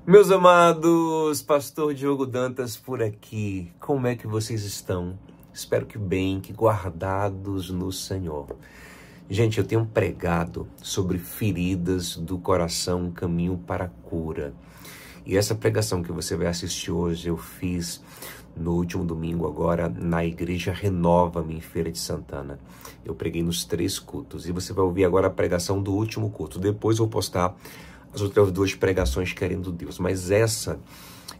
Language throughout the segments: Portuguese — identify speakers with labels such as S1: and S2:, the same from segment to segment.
S1: Meus amados, Pastor Diogo Dantas por aqui. Como é que vocês estão? Espero que bem, que guardados no Senhor. Gente, eu tenho pregado sobre feridas do coração, um caminho para a cura. E essa pregação que você vai assistir hoje, eu fiz no último domingo agora na Igreja Renova-me em Feira de Santana. Eu preguei nos 3 cultos e você vai ouvir agora a pregação do último culto. Depois eu vou postar as outras 2 pregações querendo Deus. Mas essa,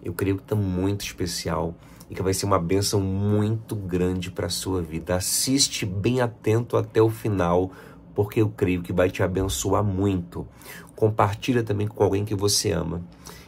S1: eu creio que está muito especial e que vai ser uma bênção muito grande para a sua vida. Assiste bem atento até o final, porque eu creio que vai te abençoar muito. Compartilha também com alguém que você ama.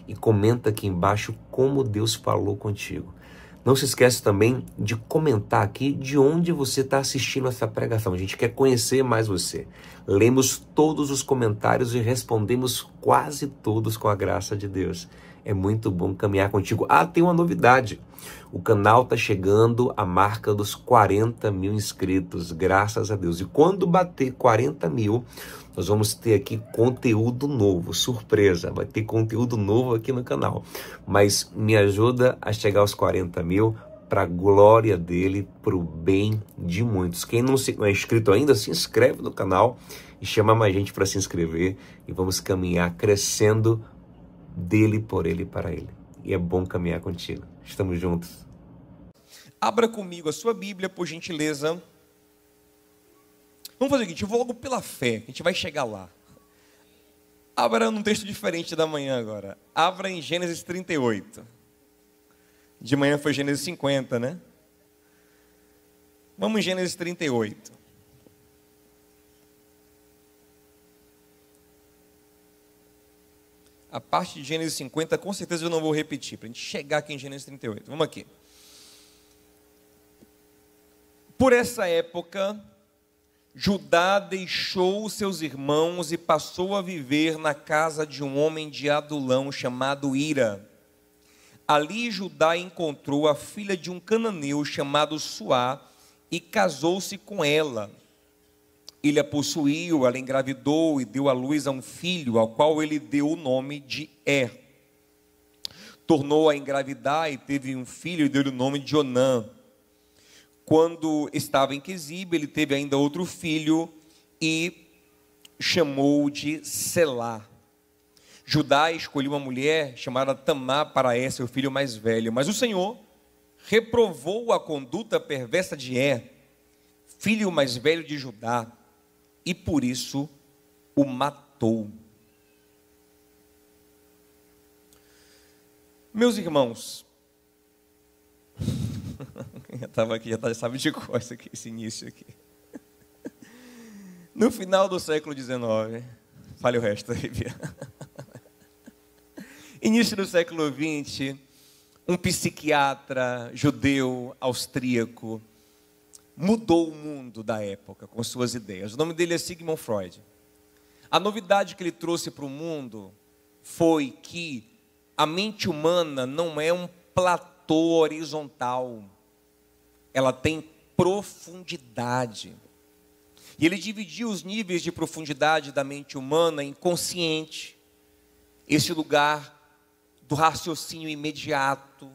S1: E comenta aqui embaixo como Deus falou contigo. Não se esquece também de comentar aqui de onde você está assistindo essa pregação. A gente quer conhecer mais você. Lemos todos os comentários e respondemos quase todos com a graça de Deus. É muito bom caminhar contigo. Ah, tem uma novidade. O canal está chegando à marca dos 40 mil inscritos, graças a Deus. E quando bater 40 mil, nós vamos ter aqui conteúdo novo, surpresa. Vai ter conteúdo novo aqui no canal. Mas me ajuda a chegar aos 40 mil para a glória dele, para o bem de muitos. Quem não é inscrito ainda, se inscreve no canal e chama mais gente para se inscrever. E vamos caminhar crescendo dele, por ele e para ele. E é bom caminhar contigo. Estamos juntos.
S2: Abra comigo a sua Bíblia, por gentileza. Vamos fazer o seguinte, eu vou logo pela fé, a gente vai chegar lá. Abra num texto diferente da manhã agora. Abra em Gênesis 38. De manhã foi Gênesis 50, né? Vamos em Gênesis 38. A parte de Gênesis 50, com certeza eu não vou repetir, para a gente chegar aqui em Gênesis 38. Vamos aqui. Por essa época, Judá deixou seus irmãos e passou a viver na casa de um homem de Adulão chamado Ira. Ali Judá encontrou a filha de um cananeu chamado Suá e casou-se com ela. Ele a possuiu, ela engravidou e deu à luz a um filho, ao qual ele deu o nome de Er. Tornou a engravidar e teve um filho e deu-lhe o nome de Onã. Quando estava em Quezib, ele teve ainda outro filho e chamou de Selá. Judá escolheu uma mulher chamada Tamar para Er, seu filho mais velho. Mas o Senhor reprovou a conduta perversa de Er, filho mais velho de Judá, e por isso o matou. Meus irmãos, já estava aqui, já sabe de cor esse início aqui. No final do século XIX, fale o resto aí, Bia. Início do século XX, um psiquiatra judeu austríaco mudou o mundo da época com suas ideias. O nome dele é Sigmund Freud. A novidade que ele trouxe para o mundo foi que a mente humana não é um platô horizontal. Ela tem profundidade. E ele dividiu os níveis de profundidade da mente humana em consciente, esse lugar do raciocínio imediato,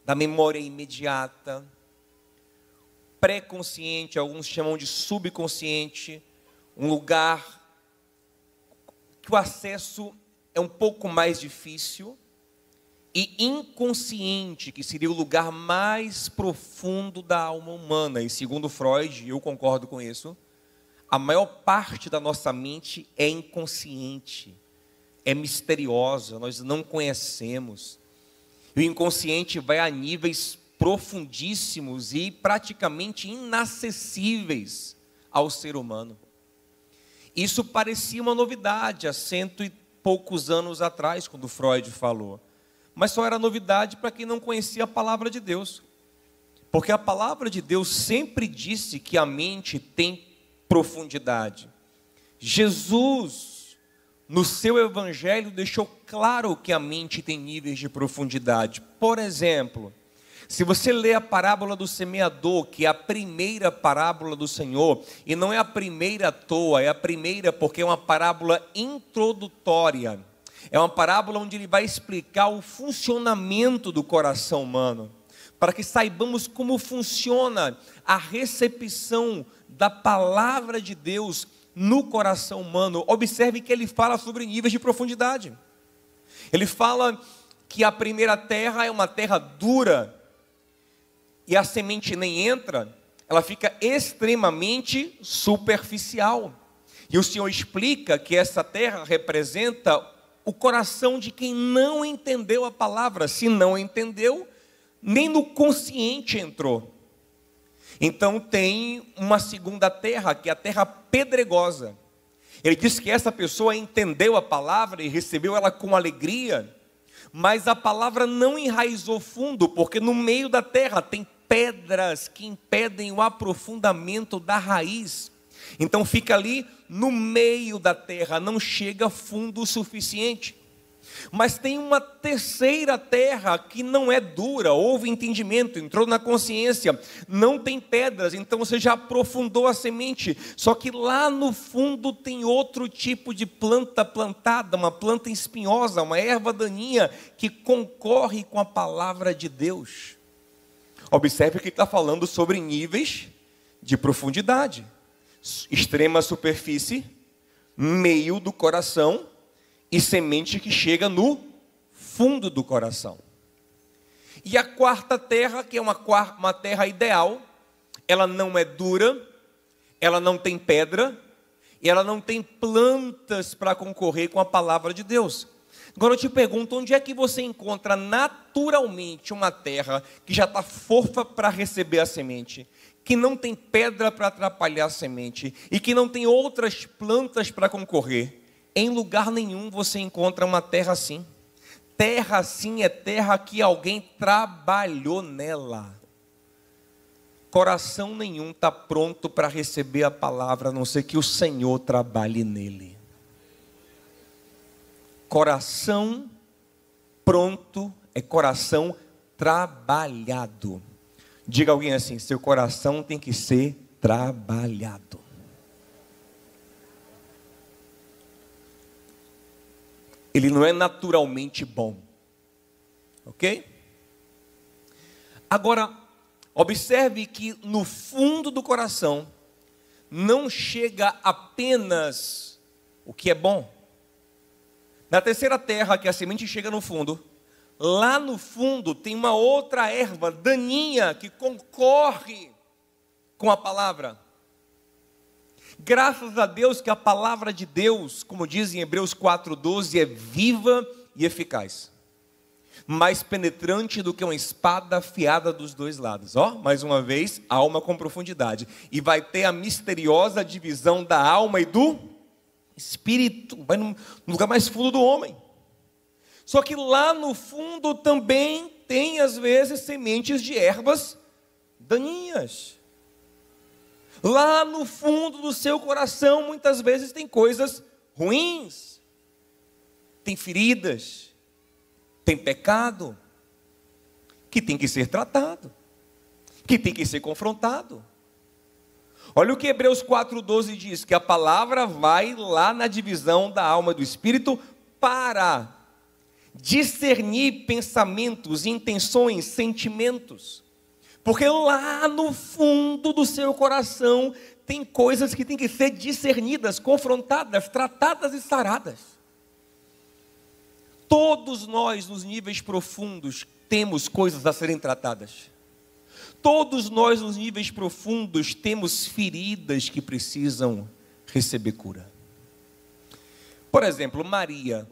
S2: da memória imediata, pré-consciente, alguns chamam de subconsciente, um lugar que o acesso é um pouco mais difícil, e inconsciente, que seria o lugar mais profundo da alma humana. E segundo Freud, e eu concordo com isso, a maior parte da nossa mente é inconsciente, é misteriosa, nós não conhecemos. E o inconsciente vai a níveis profundíssimos e praticamente inacessíveis ao ser humano. Isso parecia uma novidade há 100 e poucos anos atrás, quando Freud falou. Mas só era novidade para quem não conhecia a palavra de Deus. Porque a palavra de Deus sempre disse que a mente tem profundidade. Jesus, no seu evangelho, deixou claro que a mente tem níveis de profundidade. Por exemplo, se você lê a parábola do semeador, que é a primeira parábola do Senhor, e não é a primeira à toa, é a primeira porque é uma parábola introdutória. É uma parábola onde ele vai explicar o funcionamento do coração humano, para que saibamos como funciona a recepção da palavra de Deus no coração humano. Observe que ele fala sobre níveis de profundidade. Ele fala que a primeira terra é uma terra dura, e a semente nem entra, ela fica extremamente superficial. E o Senhor explica que essa terra representa o coração de quem não entendeu a palavra. Se não entendeu, nem no consciente entrou. Então tem uma segunda terra, que é a terra pedregosa. Ele diz que essa pessoa entendeu a palavra e recebeu ela com alegria, mas a palavra não enraizou fundo, porque no meio da terra tem pedras que impedem o aprofundamento da raiz. Então fica ali no meio da terra, não chega fundo o suficiente. Mas tem uma terceira terra que não é dura, houve entendimento, entrou na consciência, não tem pedras, então você já aprofundou a semente. Só que lá no fundo tem outro tipo de planta plantada, uma planta espinhosa, uma erva daninha que concorre com a palavra de Deus. Observe que está falando sobre níveis de profundidade: extrema superfície, meio do coração e semente que chega no fundo do coração. E a quarta terra, que é uma terra ideal, ela não é dura, ela não tem pedra, e ela não tem plantas para concorrer com a palavra de Deus. Agora eu te pergunto, onde é que você encontra naturalmente uma terra que já está fofa para receber a semente, que não tem pedra para atrapalhar a semente, e que não tem outras plantas para concorrer? Em lugar nenhum você encontra uma terra assim. Terra assim é terra que alguém trabalhou nela. Coração nenhum está pronto para receber a palavra, a não ser que o Senhor trabalhe nele. Coração pronto é coração trabalhado. Diga a alguém assim: seu coração tem que ser trabalhado. Ele não é naturalmente bom, ok? Agora, observe que no fundo do coração não chega apenas o que é bom. Na terceira terra, que a semente chega no fundo, lá no fundo tem uma outra erva daninha que concorre com a palavra. Graças a Deus que a palavra de Deus, como diz em Hebreus 4:12, é viva e eficaz, mais penetrante do que uma espada afiada dos dois lados. Mais uma vez, alma com profundidade. E vai ter a misteriosa divisão da alma e do espírito, vai no lugar mais fundo do homem. Só que lá no fundo também tem às vezes sementes de ervas daninhas. Lá no fundo do seu coração muitas vezes tem coisas ruins, tem feridas, tem pecado, que tem que ser tratado, que tem que ser confrontado. Olha o que Hebreus 4:12 diz, que a palavra vai lá na divisão da alma e do espírito para discernir pensamentos, intenções, sentimentos. Porque lá no fundo do seu coração tem coisas que têm que ser discernidas, confrontadas, tratadas e saradas. Todos nós, nos níveis profundos, temos coisas a serem tratadas. Todos nós, nos níveis profundos, temos feridas que precisam receber cura. Por exemplo, Maria,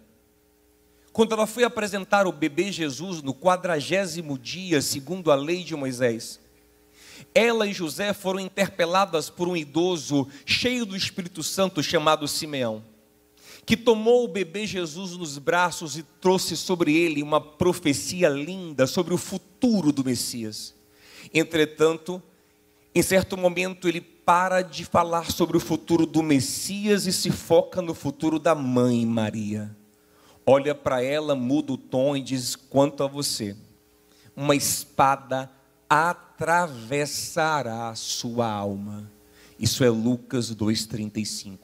S2: quando ela foi apresentar o bebê Jesus no 40º dia, segundo a lei de Moisés, ela e José foram interpeladas por um idoso cheio do Espírito Santo chamado Simeão, que tomou o bebê Jesus nos braços e trouxe sobre ele uma profecia linda sobre o futuro do Messias. Entretanto, em certo momento ele para de falar sobre o futuro do Messias e se foca no futuro da mãe Maria. Olha para ela, muda o tom e diz: quanto a você, uma espada atravessará a sua alma. Isso é Lucas 2,35.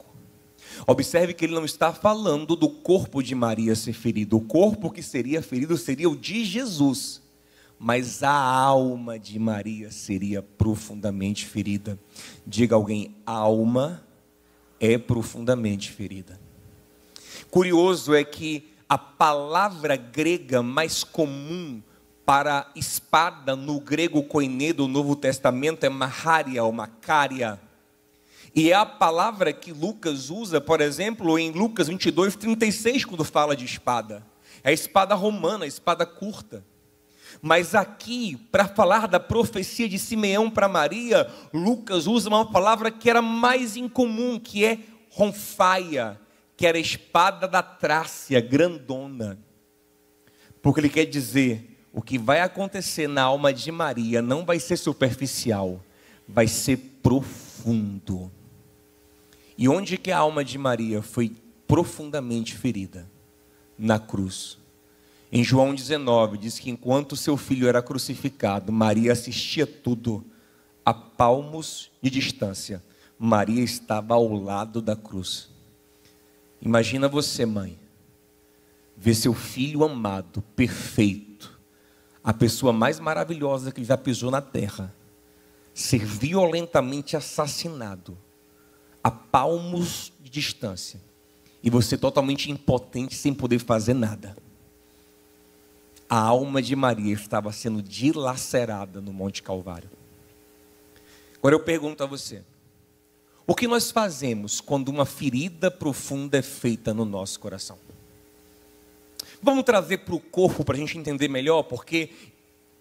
S2: Observe que ele não está falando do corpo de Maria ser ferido. O corpo que seria ferido seria o de Jesus. Mas a alma de Maria seria profundamente ferida. Diga a alguém: a alma é profundamente ferida. Curioso é que a palavra grega mais comum para espada no grego koiné do Novo Testamento é maharia ou macária. E é a palavra que Lucas usa, por exemplo, em Lucas 22:36, quando fala de espada. É a espada romana, a espada curta. Mas aqui, para falar da profecia de Simeão para Maria, Lucas usa uma palavra que era mais incomum, que é ronfaia, que era a espada da Trácia, grandona. Porque ele quer dizer, o que vai acontecer na alma de Maria não vai ser superficial, vai ser profundo. E onde que a alma de Maria foi profundamente ferida? Na cruz. Em João 19, diz que enquanto seu filho era crucificado, Maria assistia tudo a palmos de distância. Maria estava ao lado da cruz. Imagina você, mãe, ver seu filho amado, perfeito, a pessoa mais maravilhosa que já pisou na terra, ser violentamente assassinado a palmos de distância, e você totalmente impotente, sem poder fazer nada. A alma de Maria estava sendo dilacerada no Monte Calvário. Agora eu pergunto a você: o que nós fazemos quando uma ferida profunda é feita no nosso coração? Vamos trazer para o corpo para a gente entender melhor, porque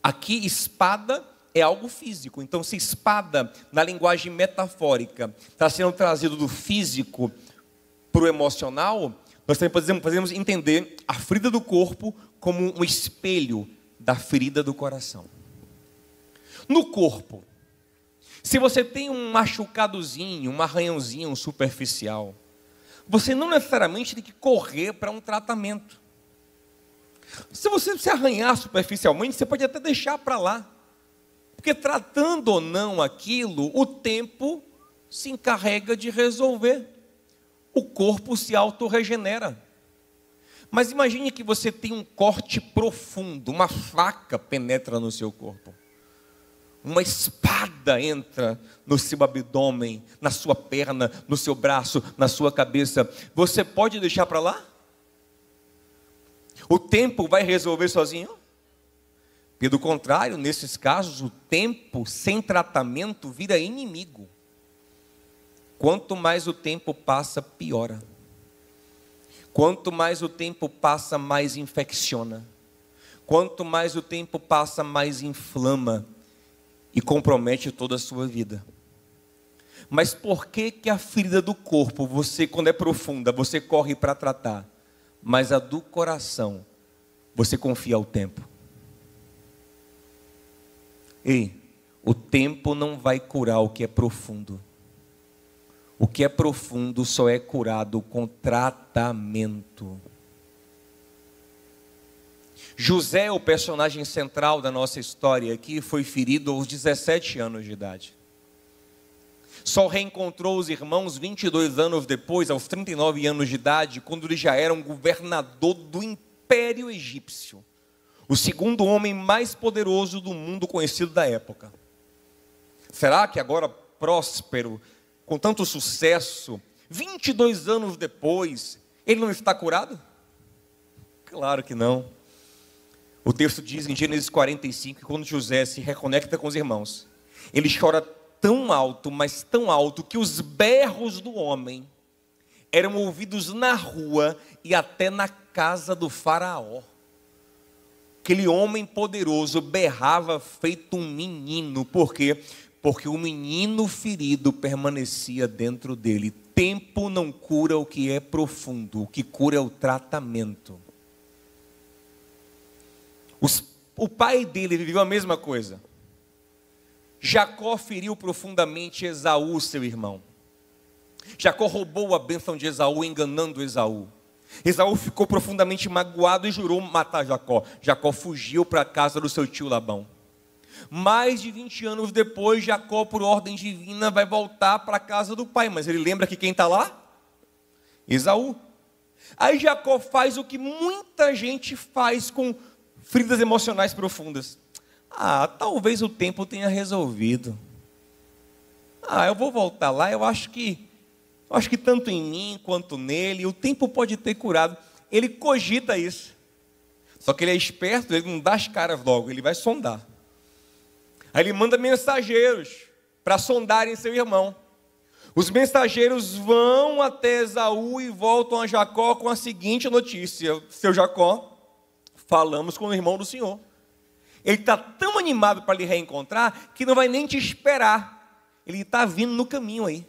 S2: aqui espada é algo físico. Então, se espada, na linguagem metafórica, está sendo trazido do físico para o emocional, nós também podemos entender a ferida do corpo como um espelho da ferida do coração. No corpo, se você tem um machucadozinho, um arranhãozinho superficial, você não necessariamente tem que correr para um tratamento. Se você se arranhar superficialmente, você pode até deixar para lá. Porque tratando ou não aquilo, o tempo se encarrega de resolver. O corpo se autorregenera. Mas imagine que você tem um corte profundo, uma faca penetra no seu corpo. Uma espada entra no seu abdômen, na sua perna, no seu braço, na sua cabeça. Você pode deixar para lá? O tempo vai resolver sozinho? Pelo contrário, nesses casos, o tempo sem tratamento vira inimigo. Quanto mais o tempo passa, piora. Quanto mais o tempo passa, mais infecciona. Quanto mais o tempo passa, mais inflama e compromete toda a sua vida. Mas por que que a ferida do corpo, você, quando é profunda, você corre para tratar, mas a do coração, você confia ao tempo? Ei, o tempo não vai curar o que é profundo. O que é profundo só é curado com tratamento. José, o personagem central da nossa história aqui, foi ferido aos 17 anos de idade. Só reencontrou os irmãos 22 anos depois, aos 39 anos de idade, quando ele já era um governador do Império Egípcio. O segundo homem mais poderoso do mundo conhecido da época. Será que agora próspero, com tanto sucesso, 22 anos depois, ele não está curado? Claro que não. O texto diz em Gênesis 45 que quando José se reconecta com os irmãos, ele chora tão alto, mas tão alto, que os berros do homem eram ouvidos na rua e até na casa do faraó. Aquele homem poderoso berrava feito um menino. Por quê? Porque o menino ferido permanecia dentro dele. Tempo não cura o que é profundo, o que cura é o tratamento. O pai dele viveu a mesma coisa. Jacó feriu profundamente Esaú, seu irmão. Jacó roubou a bênção de Esaú, enganando Esaú. Esaú ficou profundamente magoado e jurou matar Jacó. Jacó fugiu para a casa do seu tio Labão. Mais de 20 anos depois, Jacó, por ordem divina, vai voltar para a casa do pai. Mas ele lembra que quem está lá? Esaú. Aí Jacó faz o que muita gente faz com feridas emocionais profundas. Talvez o tempo tenha resolvido. Eu vou voltar lá, eu acho que tanto em mim quanto nele, o tempo pode ter curado. Ele cogita isso. Só que ele é esperto, ele não dá as caras logo, ele vai sondar. Aí ele manda mensageiros para sondarem seu irmão. Os mensageiros vão até Esaú e voltam a Jacó com a seguinte notícia: seu Jacó, falamos com o irmão do senhor. Ele está tão animado para lhe reencontrar que não vai nem te esperar. Ele está vindo no caminho aí.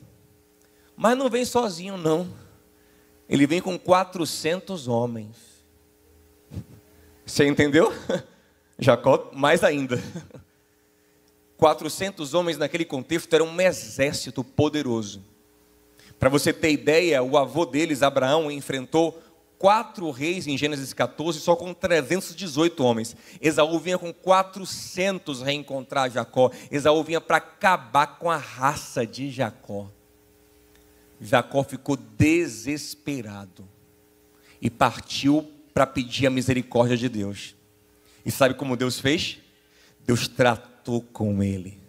S2: Mas não vem sozinho não. Ele vem com 400 homens. Você entendeu? Jacó mais ainda. 400 homens naquele contexto era um exército poderoso. Para você ter ideia, o avô deles, Abraão, enfrentou 4 reis em Gênesis 14, só com 318 homens. Esaú vinha com 400 reencontrar Jacó. Esaú vinha para acabar com a raça de Jacó. Jacó ficou desesperado e partiu para pedir a misericórdia de Deus. E sabe como Deus fez? Deus tratou com ele.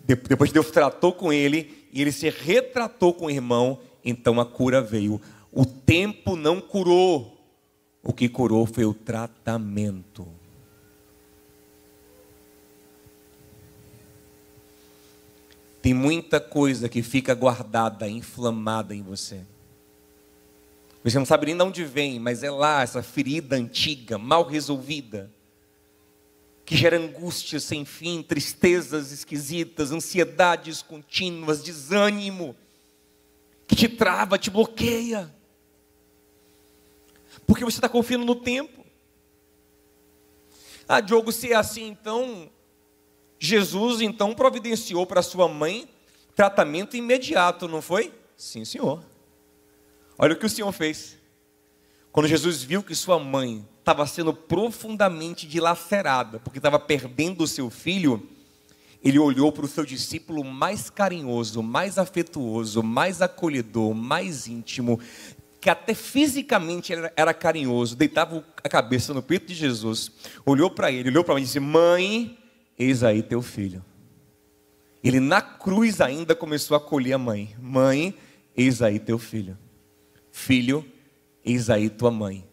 S2: Depois Deus tratou com ele e ele se retratou com o irmão, então a cura veio. O tempo não curou, o que curou foi o tratamento. Tem muita coisa que fica guardada, inflamada em você. Você não sabe nem de onde vem, mas é lá, essa ferida antiga, mal resolvida, que gera angústia sem fim, tristezas esquisitas, ansiedades contínuas, desânimo, que te trava, te bloqueia. Porque você está confiando no tempo. Diogo, se é assim, então, Jesus então providenciou para sua mãe tratamento imediato, não foi? Sim, senhor. Olha o que o Senhor fez. Quando Jesus viu que sua mãe estava sendo profundamente dilacerada, porque estava perdendo o seu filho, ele olhou para o seu discípulo mais carinhoso, mais afetuoso, mais acolhedor, mais íntimo, que até fisicamente era carinhoso, deitava a cabeça no peito de Jesus, olhou para ele, olhou para mim e disse: mãe, eis aí teu filho. Ele na cruz ainda começou a acolher a mãe. Mãe, eis aí teu filho. Filho, eis aí tua mãe.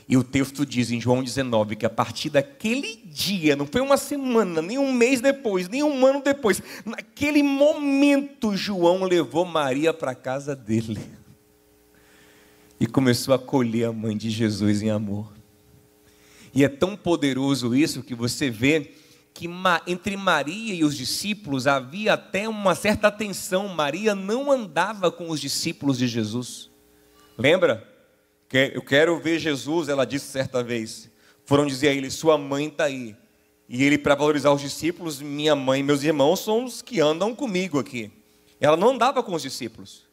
S2: E o texto diz em João 19 que a partir daquele dia, não foi uma semana, nem um mês depois, nem um ano depois, naquele momento João levou Maria para a casa dele e começou a acolher a mãe de Jesus em amor. E é tão poderoso isso que você vê que entre Maria e os discípulos havia até uma certa tensão. Maria não andava com os discípulos de Jesus. Lembra? Eu quero ver Jesus, ela disse certa vez. Foram dizer a ele: sua mãe está aí. E ele, para valorizar os discípulos: minha mãe e meus irmãos são os que andam comigo aqui. Ela não andava com os discípulos.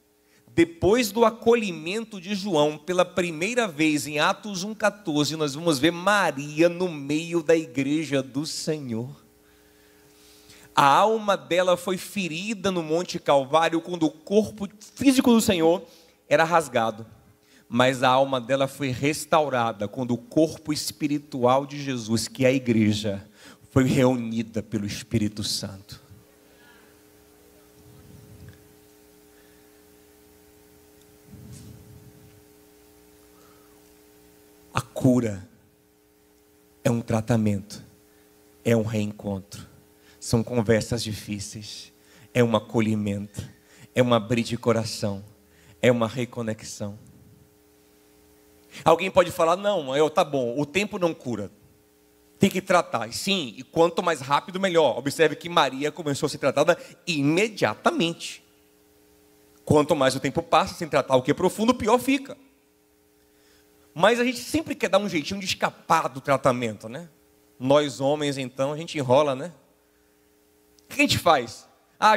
S2: Depois do acolhimento de João, pela primeira vez em Atos 1,14, nós vamos ver Maria no meio da igreja do Senhor. A alma dela foi ferida no Monte Calvário, quando o corpo físico do Senhor era rasgado. Mas a alma dela foi restaurada quando o corpo espiritual de Jesus, que é a igreja, foi reunida pelo Espírito Santo. A cura é um tratamento, é um reencontro, são conversas difíceis, é um acolhimento, é um abrir de coração, é uma reconexão. Alguém pode falar: não, tá bom, o tempo não cura, tem que tratar. Sim, e quanto mais rápido melhor. Observe que Maria começou a ser tratada imediatamente. Quanto mais o tempo passa sem tratar o que é profundo, pior fica. Mas a gente sempre quer dar um jeitinho de escapar do tratamento, né? Nós homens, então, a gente enrola, né? O que a gente faz?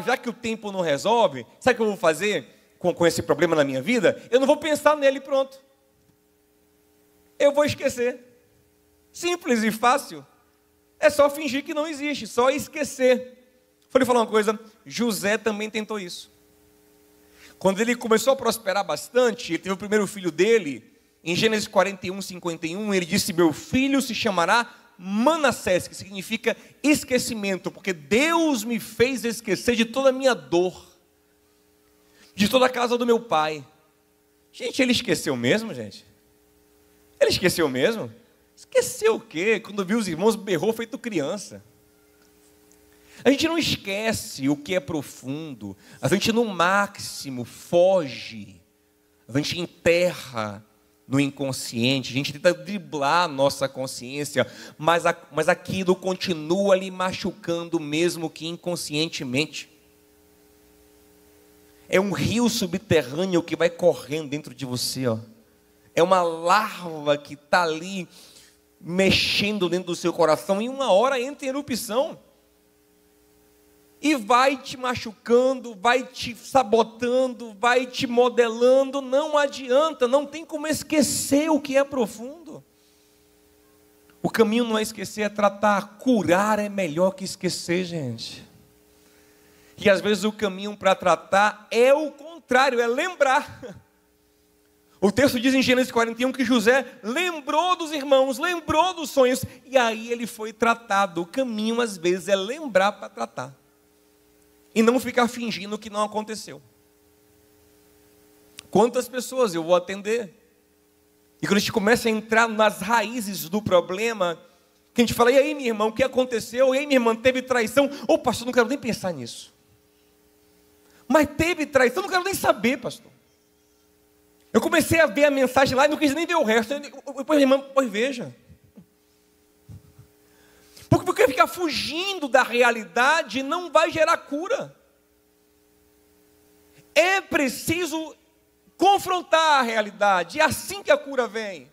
S2: Já que o tempo não resolve, sabe o que eu vou fazer com esse problema na minha vida? Eu não vou pensar nele, pronto. Eu vou esquecer. Simples e fácil. É só fingir que não existe, só esquecer. Vou lhe falar uma coisa: José também tentou isso. Quando ele começou a prosperar bastante, ele teve o primeiro filho dele, em Gênesis 41, 51, ele disse: meu filho se chamará Manassés, que significa esquecimento, porque Deus me fez esquecer de toda a minha dor, de toda a casa do meu pai. Gente, ele esqueceu mesmo, gente? Ele esqueceu mesmo? Esqueceu o quê? Quando viu os irmãos, berrou feito criança. A gente não esquece o que é profundo, a gente no máximo foge, a gente enterra no inconsciente, a gente tenta driblar a nossa consciência, mas aquilo continua lhe machucando mesmo que inconscientemente. É um rio subterrâneo que vai correndo dentro de você, ó. É uma larva que está ali mexendo dentro do seu coração e uma hora entra em erupção. E vai te machucando, vai te sabotando, vai te modelando. Não adianta, não tem como esquecer o que é profundo. O caminho não é esquecer, é tratar. Curar é melhor que esquecer, gente. E às vezes o caminho para tratar é o contrário, é lembrar. O texto diz em Gênesis 41 que José lembrou dos irmãos, lembrou dos sonhos, e aí ele foi tratado. O caminho às vezes é lembrar para tratar. E não ficar fingindo que não aconteceu. Quantas pessoas eu vou atender? E quando a gente começa a entrar nas raízes do problema, que a gente fala: e aí, minha irmã, o que aconteceu? E aí, minha irmã, teve traição? Ô, pastor, não quero nem pensar nisso. Mas teve traição, não quero nem saber, pastor. Eu comecei a ver a mensagem lá e não quis nem ver o resto. Pois, irmã, pois veja. Porque ficar fugindo da realidade não vai gerar cura. É preciso confrontar a realidade. É assim que a cura vem.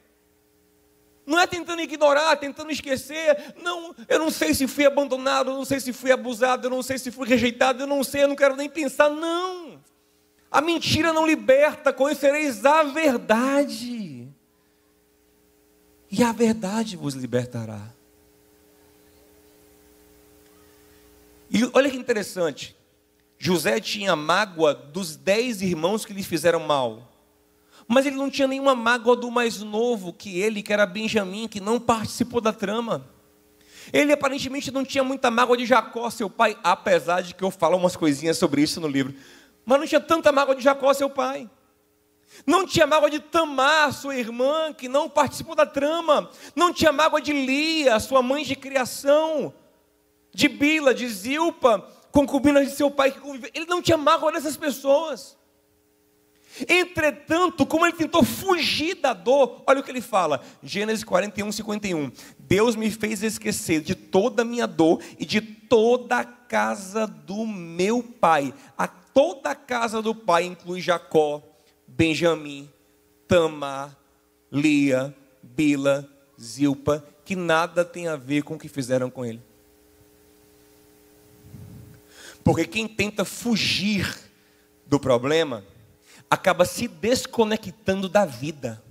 S2: Não é tentando ignorar, tentando esquecer. Não, eu não sei se fui abandonado, eu não sei se fui abusado, eu não sei se fui rejeitado, eu não sei, eu não quero nem pensar. Não. A mentira não liberta, conhecereis a verdade. E a verdade vos libertará. E olha que interessante, José tinha mágoa dos 10 irmãos que lhe fizeram mal, mas ele não tinha nenhuma mágoa do mais novo que ele, que era Benjamim, que não participou da trama. Ele aparentemente não tinha muita mágoa de Jacó, seu pai, apesar de que eu falo umas coisinhas sobre isso no livro, mas não tinha tanta mágoa de Jacó, seu pai. Não tinha mágoa de Tamar, sua irmã, que não participou da trama. Não tinha mágoa de Lia, sua mãe de criação, de Bila, de Zilpa, concubinas de seu pai que conviveu. Ele não tinha mágoa dessas pessoas. Entretanto, como ele tentou fugir da dor, olha o que ele fala, Gênesis 41, 51. Deus me fez esquecer de toda a minha dor e de toda a casa do meu pai. Toda a casa do pai inclui Jacó, Benjamim, Tamar, Lia, Bila, Zilpa, que nada tem a ver com o que fizeram com ele. Porque quem tenta fugir do problema, acaba se desconectando da vida.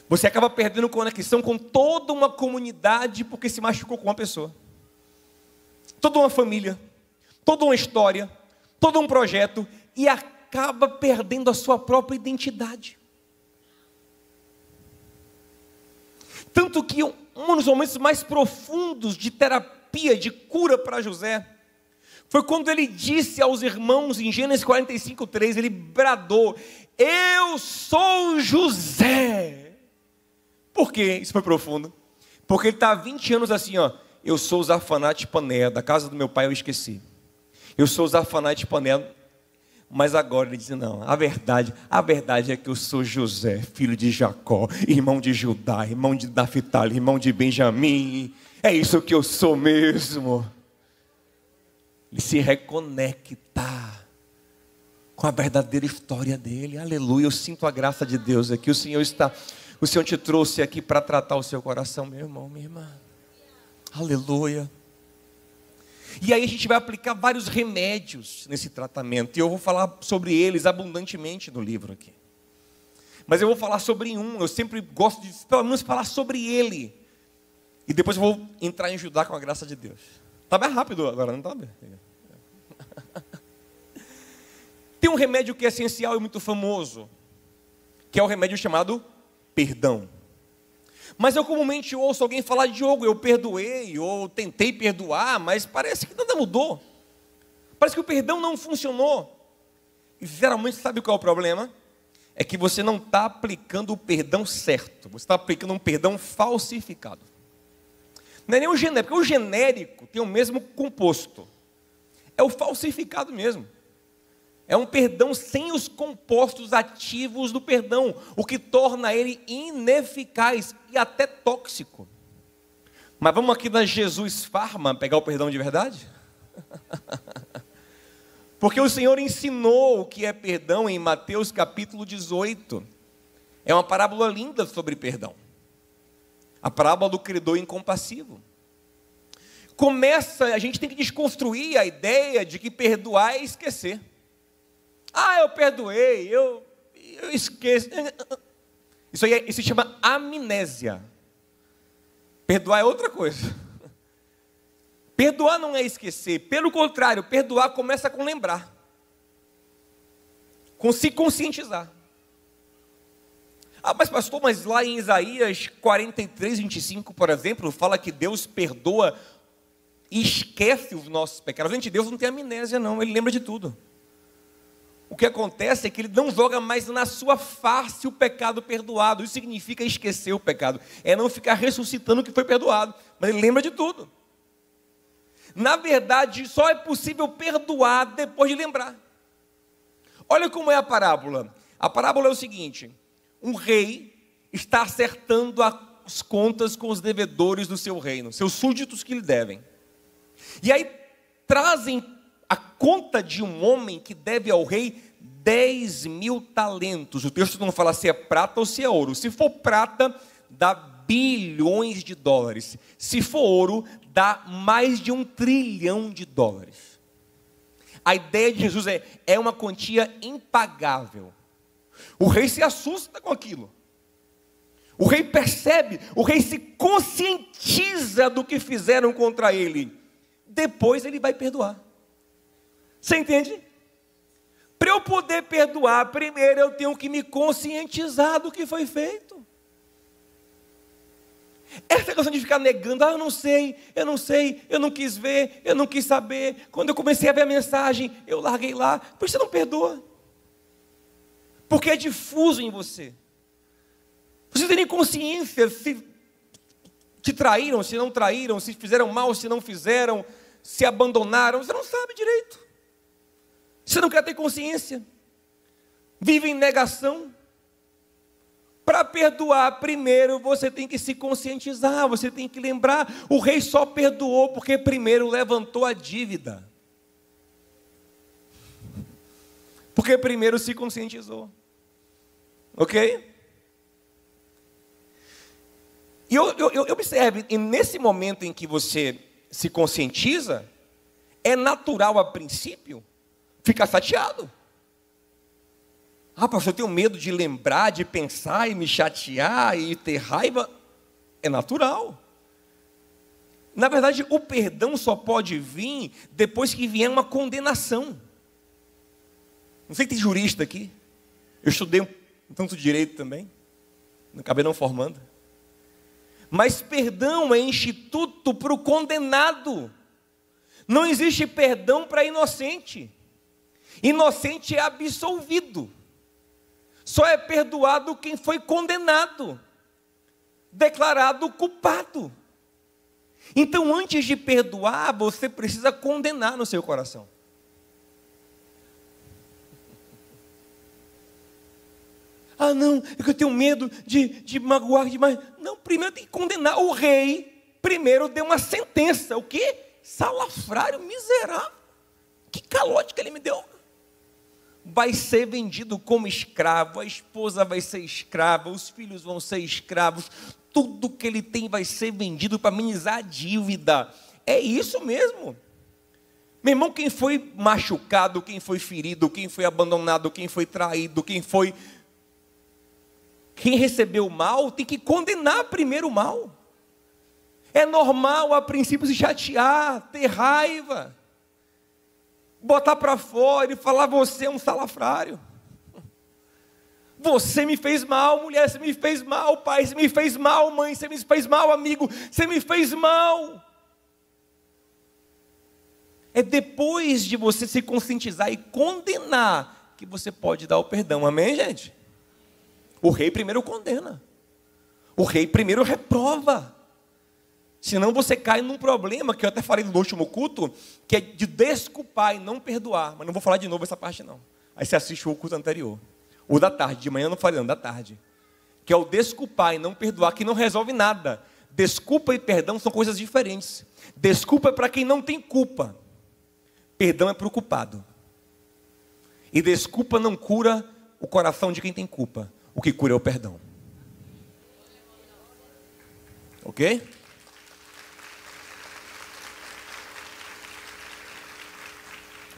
S2: Você acaba perdendo conexão com toda uma comunidade, porque se machucou com uma pessoa. Toda uma família, toda uma história, todo um projeto, e acaba perdendo a sua própria identidade. Tanto que um dos momentos mais profundos de terapia, de cura para José, foi quando ele disse aos irmãos em Gênesis 45, 3, ele bradou: eu sou José. Por quê? Isso foi profundo. Porque ele está há 20 anos assim, ó. Eu sou Zafanate Paneah, da casa do meu pai eu esqueci. Eu sou Zafanate Paneah, mas agora ele diz: não, a verdade é que eu sou José, filho de Jacó, irmão de Judá, irmão de Naphtali, irmão de Benjamim. É isso que eu sou mesmo. Ele se reconecta com a verdadeira história dele. Aleluia, eu sinto a graça de Deus aqui. O Senhor te trouxe aqui para tratar o seu coração, meu irmão, minha irmã. Aleluia. E aí a gente vai aplicar vários remédios nesse tratamento. E eu vou falar sobre eles abundantemente no livro aqui. Mas eu vou falar sobre um. Eu sempre gosto de, pelo menos, falar sobre ele. E depois eu vou entrar em Judá com a graça de Deus. Está bem rápido agora, não está bem? Tem um remédio que é essencial e muito famoso, que é o remédio chamado perdão. Mas eu comumente ouço alguém falar: Diogo, eu perdoei, ou tentei perdoar, mas parece que nada mudou. Parece que o perdão não funcionou. E geralmente, sabe qual é o problema? É que você não está aplicando o perdão certo. Você está aplicando um perdão falsificado. Não é nem o genérico, porque o genérico tem o mesmo composto. É o falsificado mesmo. É um perdão sem os compostos ativos do perdão, o que torna ele ineficaz e até tóxico. Mas vamos aqui na Jesus Pharma pegar o perdão de verdade? Porque o Senhor ensinou o que é perdão em Mateus capítulo 18. É uma parábola linda sobre perdão. A parábola do credor incompassivo. A gente tem que desconstruir a ideia de que perdoar é esquecer. Ah, eu perdoei, eu esqueço. Isso se chama amnésia. Perdoar é outra coisa. Perdoar não é esquecer. Pelo contrário, perdoar começa com lembrar. Com se conscientizar. Ah, mas pastor, mas lá em Isaías 43, 25, por exemplo, fala que Deus perdoa e esquece os nossos pecados. Gente, Deus não tem amnésia não, Ele lembra de tudo. O que acontece é que Ele não joga mais na sua face o pecado perdoado. Isso significa esquecer o pecado. É não ficar ressuscitando o que foi perdoado. Mas Ele lembra de tudo. Na verdade, só é possível perdoar depois de lembrar. Olha como é a parábola. A parábola é o seguinte: um rei está acertando as contas com os devedores do seu reino, seus súditos que lhe devem. E aí trazem a conta de um homem que deve ao rei 10.000 talentos. O texto não fala se é prata ou se é ouro. Se for prata, dá bilhões de dólares. Se for ouro, dá mais de 1 trilhão de dólares. A ideia de Jesus é uma quantia impagável. O rei se assusta com aquilo. O rei percebe, o rei se conscientiza do que fizeram contra ele. Depois ele vai perdoar. Você entende? Para eu poder perdoar, primeiro eu tenho que me conscientizar do que foi feito. Essa questão de ficar negando: eu não sei, eu não quis ver, eu não quis saber. Quando eu comecei a ver a mensagem, eu larguei lá. Por isso você não perdoa. Porque é difuso em você. Você tem nem consciência se te traíram, se não traíram, se fizeram mal, se não fizeram, se abandonaram. Você não sabe direito. Você não quer ter consciência. Vive em negação. Para perdoar, primeiro você tem que se conscientizar, você tem que lembrar. O rei só perdoou porque primeiro levantou a dívida. Porque primeiro se conscientizou. Ok? E observe, e nesse momento em que você se conscientiza, é natural a princípio ficar chateado. Ah, pastor, eu tenho medo de lembrar, de pensar e me chatear e ter raiva. É natural. Na verdade, o perdão só pode vir depois que vier uma condenação. Não sei se tem jurista aqui. Eu estudei um tanto de direito também. Acabei não formando. Mas perdão é instituto para o condenado. Não existe perdão para inocente. Inocente é absolvido. Só é perdoado quem foi condenado, declarado culpado. Então, antes de perdoar, você precisa condenar no seu coração. Ah, não, é que eu tenho medo de magoar demais. Não, primeiro tem que condenar. O rei primeiro deu uma sentença. O quê? Salafrário, miserável. Que calote que ele me deu. Vai ser vendido como escravo, a esposa vai ser escrava, os filhos vão ser escravos, tudo que ele tem vai ser vendido para amenizar a dívida. É isso mesmo. Meu irmão, quem foi machucado, quem foi ferido, quem foi abandonado, quem foi traído, quem recebeu o mal, tem que condenar primeiro o mal. É normal a princípio se chatear, ter raiva. botar para fora e falar: você é um salafrário. Você me fez mal, mulher, você me fez mal, pai, você me fez mal, mãe, você me fez mal, amigo, você me fez mal. É depois de você se conscientizar e condenar que você pode dar o perdão, amém, gente? O rei primeiro condena, o rei primeiro reprova, senão você cai num problema, que eu até falei no último culto, que é de desculpar e não perdoar, mas não vou falar de novo essa parte não, aí você assiste o culto anterior, o da tarde, de manhã eu não falei não, da tarde, que é o desculpar e não perdoar, que não resolve nada. Desculpa e perdão são coisas diferentes. Desculpa é para quem não tem culpa, perdão é para o culpado. E desculpa não cura o coração de quem tem culpa. O que cura é o perdão. Ok?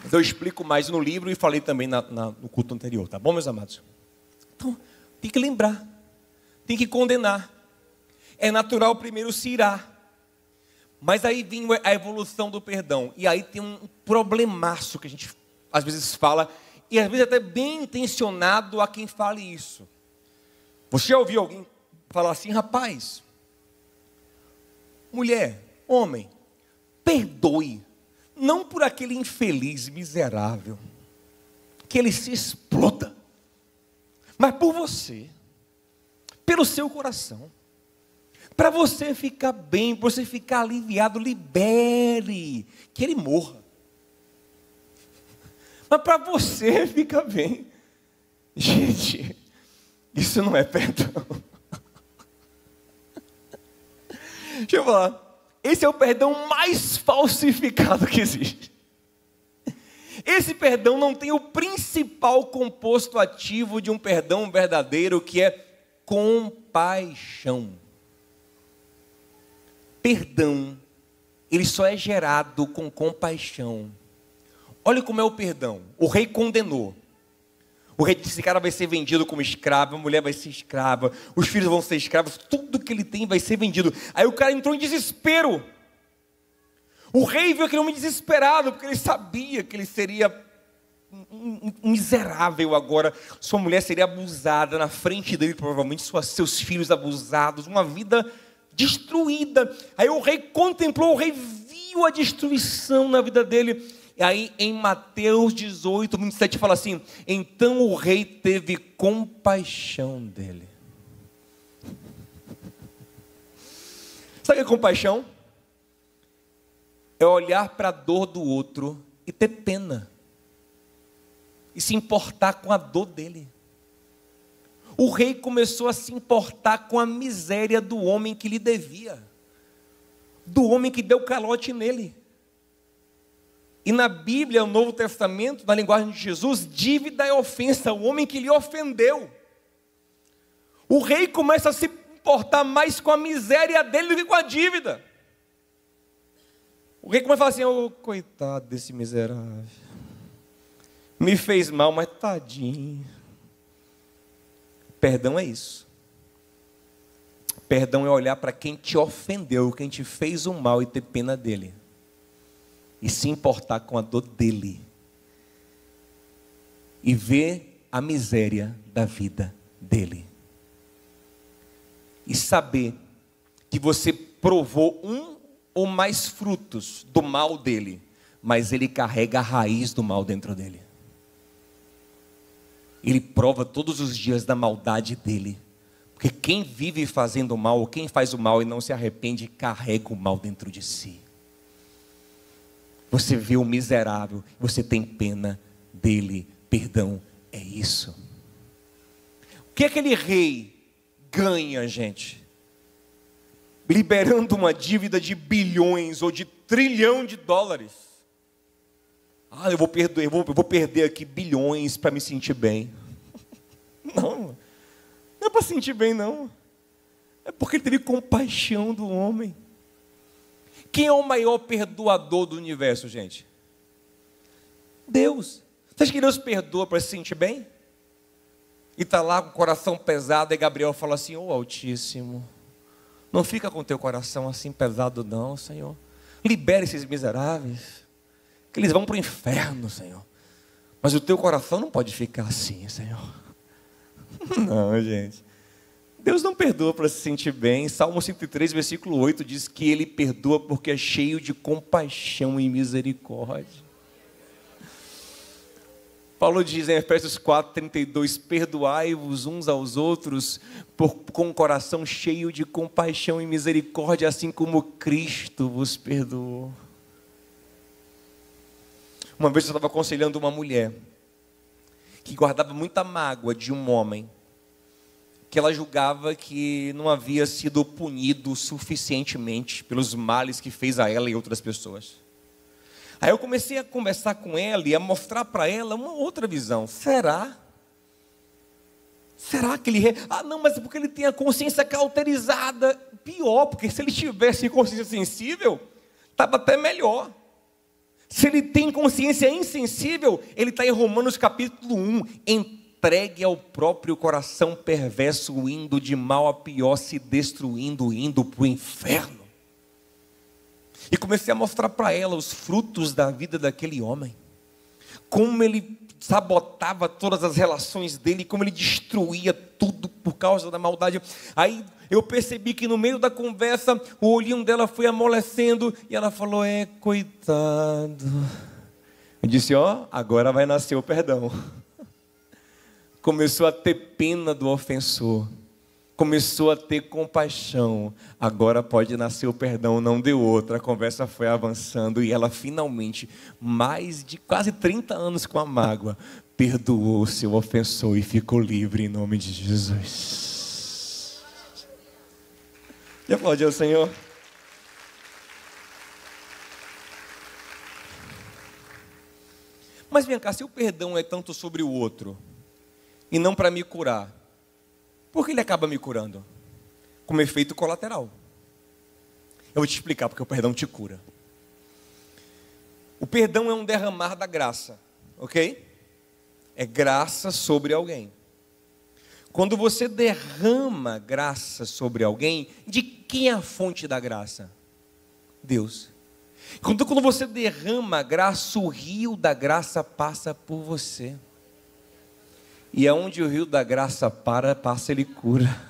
S2: Mas eu explico mais no livro e falei também no culto anterior, tá bom, meus amados? Então, tem que lembrar, tem que condenar. É natural primeiro se irar. Mas aí vem a evolução do perdão. E aí tem um problemaço que a gente às vezes fala, e às vezes até bem intencionado a quem fale isso. Você já ouviu alguém falar assim: rapaz, mulher, homem, perdoe, não por aquele infeliz, miserável, que ele se exploda, mas por você, pelo seu coração. Para você ficar bem, para você ficar aliviado, libere, que ele morra. Mas para você ficar bem, gente, isso não é perdão. Deixa eu falar, esse é o perdão mais falsificado que existe. Esse perdão não tem o principal composto ativo de um perdão verdadeiro, que é compaixão. Perdão, ele só é gerado com compaixão. Olha como é o perdão. O rei condenou. O rei disse: esse cara vai ser vendido como escravo, a mulher vai ser escrava, os filhos vão ser escravos, tudo que ele tem vai ser vendido. Aí o cara entrou em desespero. O rei viu aquele homem desesperado, porque ele sabia que ele seria um miserável agora. Sua mulher seria abusada na frente dele, provavelmente seus filhos abusados, uma vida destruída. Aí o rei contemplou, o rei viu a destruição na vida dele. E aí em Mateus 18, 27 fala assim: então o rei teve compaixão dele. Sabe o que é compaixão? É olhar para a dor do outro e ter pena, e se importar com a dor dele. O rei começou a se importar com a miséria do homem que lhe devia, do homem que deu calote nele. E na Bíblia, no Novo Testamento, na linguagem de Jesus, dívida é ofensa, o homem que lhe ofendeu. O rei começa a se importar mais com a miséria dele do que com a dívida. O rei começa a falar assim: oh, coitado desse miserável, me fez mal, mas tadinho. Perdão é isso. Perdão é olhar para quem te ofendeu, quem te fez o mal, e ter pena dele, e se importar com a dor dele, e ver a miséria da vida dele, e saber que você provou um ou mais frutos do mal dele, mas ele carrega a raiz do mal dentro dele. Ele prova todos os dias da maldade dele. Porque quem vive fazendo mal, ou quem faz o mal e não se arrepende, carrega o mal dentro de si. Você vê o miserável, você tem pena dele. Perdão é isso. O que aquele rei ganha, gente? Liberando uma dívida de bilhões ou de trilhão de dólares. Ah, eu vou perder aqui bilhões para me sentir bem. Não é para sentir bem, não. É porque ele teve compaixão do homem. Quem é o maior perdoador do universo, gente? Deus. Você acha que Deus perdoa para se sentir bem? E está lá com o coração pesado, e Gabriel fala assim: ô Altíssimo, não fica com o teu coração assim pesado não, Senhor. Libere esses miseráveis. que eles vão para o inferno, Senhor. Mas o teu coração não pode ficar assim, Senhor. Não, gente. Deus não perdoa para se sentir bem. Salmo 103, versículo 8 diz que Ele perdoa porque é cheio de compaixão e misericórdia. Paulo diz em Efésios 4:32, perdoai-vos uns aos outros com o coração cheio de compaixão e misericórdia, assim como Cristo vos perdoou. Uma vez eu estava aconselhando uma mulher que guardava muita mágoa de um homem, que ela julgava que não havia sido punido suficientemente pelos males que fez a ela e outras pessoas. Aí eu comecei a conversar com ela e a mostrar para ela uma outra visão. Será que ele... não, mas é porque ele tem a consciência cauterizada. Pior, porque se ele tivesse consciência sensível, estava até melhor. Se ele tem consciência insensível, ele está em Romanos capítulo 1, entregue ao próprio coração perverso, indo de mal a pior, se destruindo, indo para o inferno. E comecei a mostrar para ela os frutos da vida daquele homem, como ele sabotava todas as relações dele, como ele destruía tudo por causa da maldade. Aí eu percebi que no meio da conversa, o olhinho dela foi amolecendo, e ela falou, coitado. Eu disse, agora vai nascer o perdão. Começou a ter pena do ofensor, começou a ter compaixão, agora pode nascer o perdão, não deu outra. A conversa foi avançando e ela finalmente, mais de quase 30 anos com a mágoa, perdoou o seu ofensor e ficou livre em nome de Jesus. E aplaudiu o Senhor? Mas vem cá, se o perdão é tanto sobre o outro e não para me curar, por que ele acaba me curando? Como efeito colateral. Eu vou te explicar porque o perdão te cura. O perdão é um derramar da graça, ok? É graça sobre alguém. Quando você derrama graça sobre alguém, de quem é a fonte da graça? Deus. Quando você derrama graça, o rio da graça passa por você. E aonde o rio da graça passa, ele cura.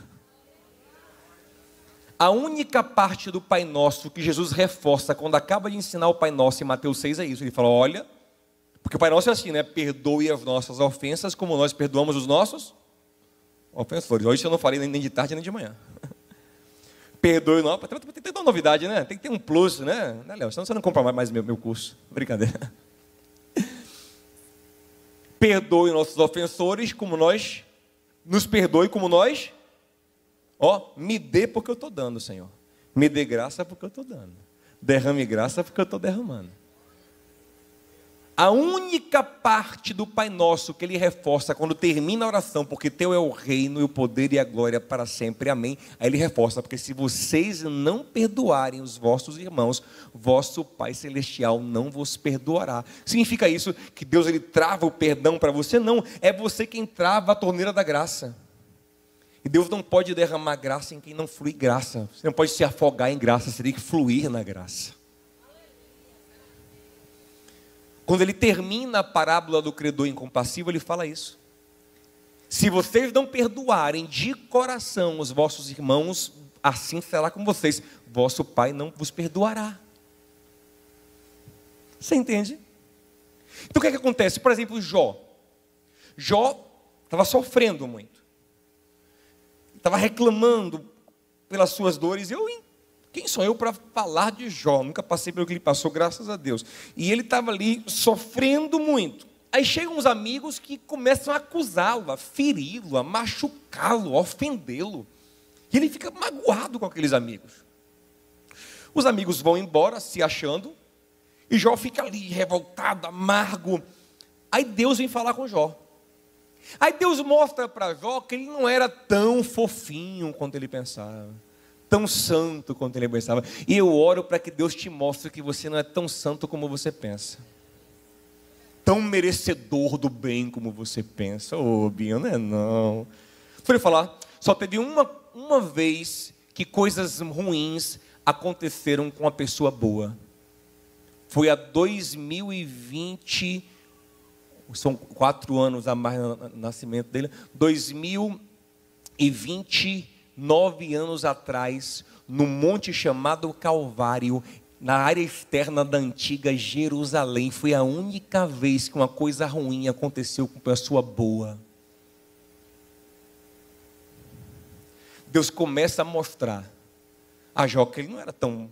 S2: A única parte do Pai Nosso que Jesus reforça quando acaba de ensinar o Pai Nosso em Mateus 6 é isso. Ele fala, olha, porque o Pai Nosso é assim, né? Perdoe as nossas ofensas como nós perdoamos os nossos ofensores. Hoje eu não falei nem de tarde nem de manhã. Perdoe, não. Tem que ter uma novidade, né? Tem que ter um plus, né, Léo? Senão você não compra mais meu curso. Brincadeira. Perdoe nossos ofensores como nós, nos perdoe como nós, me dê porque eu estou dando, Senhor. Me dê graça porque eu estou dando. Derrame graça porque eu estou derramando. A única parte do Pai Nosso que ele reforça quando termina a oração, porque teu é o reino e o poder e a glória para sempre, amém. Aí ele reforça, porque se vocês não perdoarem os vossos irmãos, vosso Pai Celestial não vos perdoará. Significa isso que Deus ele trava o perdão para você? Não, é você quem trava a torneira da graça. E Deus não pode derramar graça em quem não flui graça. Você não pode se afogar em graça, você tem que fluir na graça. Quando ele termina a parábola do credor incompassível, ele fala isso. Se vocês não perdoarem de coração os vossos irmãos, assim será com vocês. Vosso Pai não vos perdoará. Você entende? Então o que é que acontece? Por exemplo, Jó. Jó estava sofrendo muito. Estava reclamando pelas suas dores. Quem sou eu para falar de Jó? Nunca passei pelo que ele passou, graças a Deus. E ele estava ali sofrendo muito. Aí chegam uns amigos que começam a acusá-lo, a feri-lo, a machucá-lo, a ofendê-lo. E ele fica magoado com aqueles amigos. Os amigos vão embora, se achando. E Jó fica ali, revoltado, amargo. Aí Deus vem falar com Jó. Aí Deus mostra para Jó que ele não era tão fofinho quanto ele pensava. Tão santo quanto ele pensava. E eu oro para que Deus te mostre que você não é tão santo como você pensa. Tão merecedor do bem como você pensa. Binho, não é não. Vou falar, só teve uma vez que coisas ruins aconteceram com uma pessoa boa. Foi a 2020, são 4 anos a mais no nascimento dele, 2029 anos atrás, no monte chamado Calvário, na área externa da antiga Jerusalém, foi a única vez que uma coisa ruim aconteceu com pessoa boa. Deus começa a mostrar a Jó que ele não era tão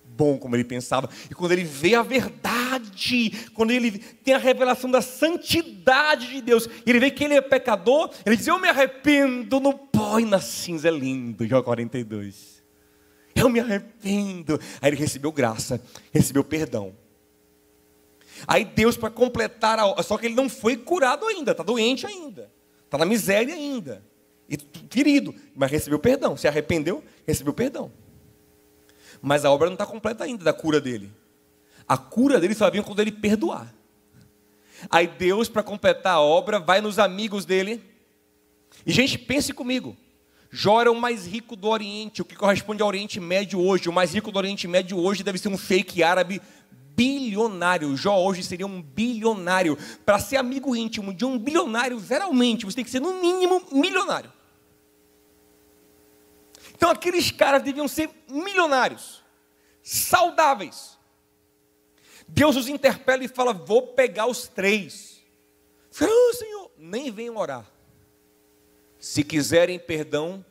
S2: bom como ele pensava. E quando ele vê a verdade, quando ele tem a revelação da santidade de Deus, e ele vê que ele é pecador, ele diz: eu me arrependo no pó e na cinza. É lindo, Jó 42. Eu me arrependo. Aí ele recebeu graça, recebeu perdão. Aí Deus, para completar só que ele não foi curado ainda, está doente ainda, está na miséria ainda, e ferido, mas recebeu perdão, se arrependeu, recebeu perdão. Mas a obra não está completa ainda da cura dele. A cura dele só vem quando ele perdoar. Aí Deus, para completar a obra, vai nos amigos dele. E gente, pense comigo, Jó era o mais rico do Oriente, o que corresponde ao Oriente Médio hoje. O mais rico do Oriente Médio hoje deve ser um sheik árabe bilionário. Jó hoje seria um bilionário. Para ser amigo íntimo de um bilionário, geralmente, você tem que ser no mínimo milionário. Então aqueles caras deviam ser milionários, saudáveis. Deus os interpela e fala: vou pegar os 3. Senhor, nem venham orar. Se quiserem perdão,